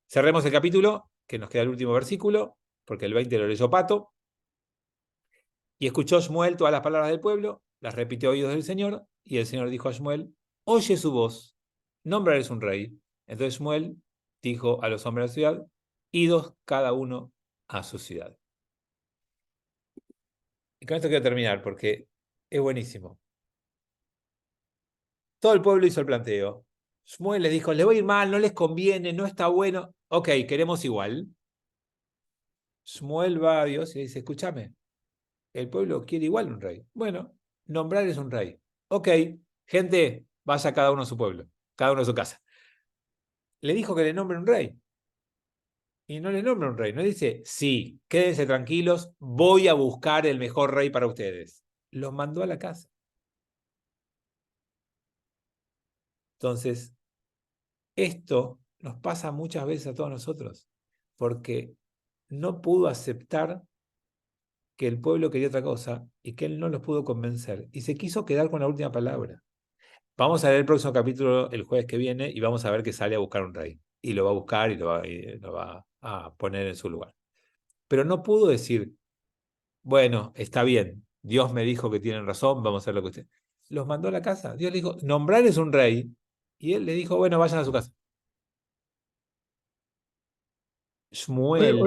Cerremos el capítulo, que nos queda el último versículo, porque el 20 lo leyó Pato. Y escuchó Shmuel todas las palabras del pueblo, las repitió a oídos del Señor, y el Señor dijo a Shmuel, oye su voz, nómbrales un rey. Entonces Shmuel dijo a los hombres de la ciudad, idos cada uno a su ciudad. Y con esto quiero terminar, porque es buenísimo. Todo el pueblo hizo el planteo. Shmuel les dijo, les voy a ir mal, no les conviene, no está bueno. Ok, queremos igual. Shmuel va a Dios y le dice, escúchame, el pueblo quiere igual un rey. Bueno, nombrarles un rey. Ok, gente, vaya cada uno a su pueblo, cada uno a su casa. Le dijo que le nombre un rey. Y no le nombra un rey. No dice, sí, quédense tranquilos, voy a buscar el mejor rey para ustedes. Los mandó a la casa. Entonces, esto nos pasa muchas veces a todos nosotros, porque no pudo aceptar que el pueblo quería otra cosa y que él no los pudo convencer. Y se quiso quedar con la última palabra. Vamos a leer el próximo capítulo el jueves que viene y vamos a ver que sale a buscar un rey. Y lo va a buscar y lo va a poner en su lugar. Pero no pudo decir, bueno, está bien, Dios me dijo que tienen razón, vamos a hacer lo que usted. Los mandó a la casa. Dios le dijo, nombrarles un rey. Y él le dijo, bueno, vayan a su casa. Shmuel.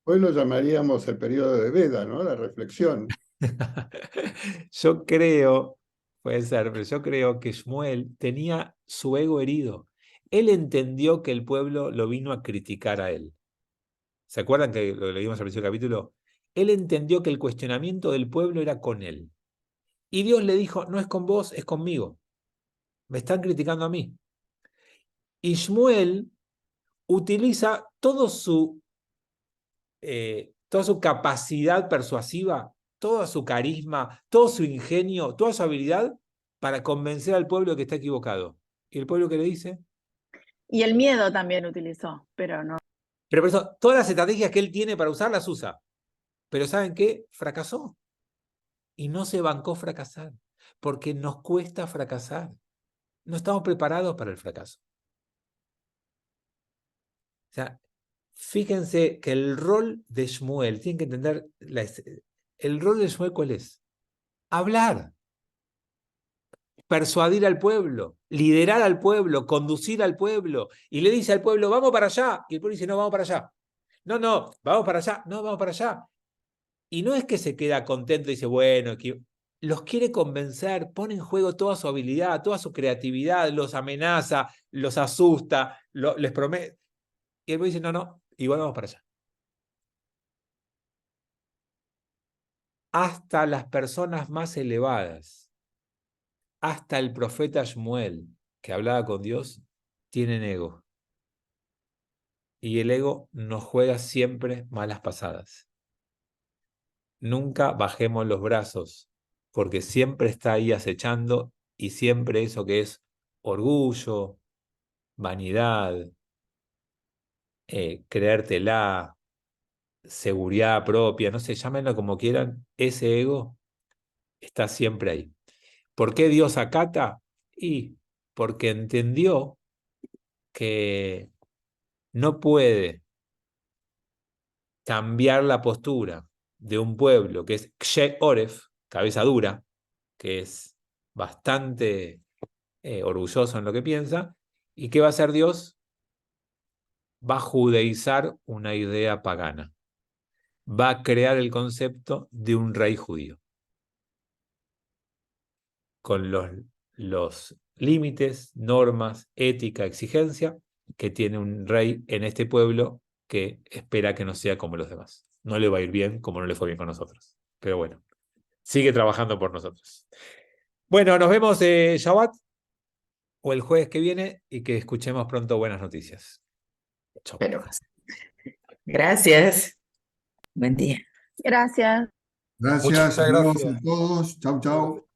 Hoy lo llamaríamos el periodo de Veda, ¿no? La reflexión. Yo creo, puede ser, pero yo creo que Shmuel tenía su ego herido. Él entendió que el pueblo lo vino a criticar a él. ¿Se acuerdan que lo leímos al principio del capítulo? Él entendió que el cuestionamiento del pueblo era con él. Y Dios le dijo, no es con vos, es conmigo. Me están criticando a mí. Y Shmuel utiliza toda su capacidad persuasiva, todo su carisma, todo su ingenio, toda su habilidad para convencer al pueblo que está equivocado. ¿Y el pueblo qué le dice? Y el miedo también utilizó, pero no. Pero por eso, todas las estrategias que él tiene para usar las usa. Pero ¿saben qué? Fracasó. Y no se bancó fracasar, porque nos cuesta fracasar. No estamos preparados para el fracaso. O sea, fíjense que el rol de Shmuel, tienen que entender, el rol de Shmuel, ¿cuál es? Hablar, persuadir al pueblo, liderar al pueblo, conducir al pueblo. Y le dice al pueblo, vamos para allá. Y el pueblo dice, no, vamos para allá. No, no, vamos para allá. No, vamos para allá. Y no es que se queda contento y dice, bueno, los quiere convencer, pone en juego toda su habilidad, toda su creatividad, los amenaza, los asusta, les promete. Y el pueblo dice, no, no, igual vamos para allá. Hasta las personas más elevadas, hasta el profeta Shmuel, que hablaba con Dios, tienen ego. Y el ego nos juega siempre malas pasadas. Nunca bajemos los brazos, porque siempre está ahí acechando y siempre eso que es orgullo, vanidad, creértela, seguridad propia, no sé, llámenlo como quieran, ese ego está siempre ahí. ¿Por qué Dios acata? Y porque entendió que no puede cambiar la postura de un pueblo que es Kshe Oref, cabeza dura, que es bastante orgulloso en lo que piensa. ¿Y qué va a hacer Dios? Va a judaizar una idea pagana. Va a crear el concepto de un rey judío. Con los límites, normas, ética, exigencia que tiene un rey en este pueblo que espera que no sea como los demás. No le va a ir bien como no le fue bien con nosotros. Pero bueno, sigue trabajando por nosotros. Bueno, nos vemos Shabbat o el jueves que viene y que escuchemos pronto buenas noticias. Chau. Gracias. Buen día. Gracias. Gracias Muchas a gracias. todos. Chau, chau.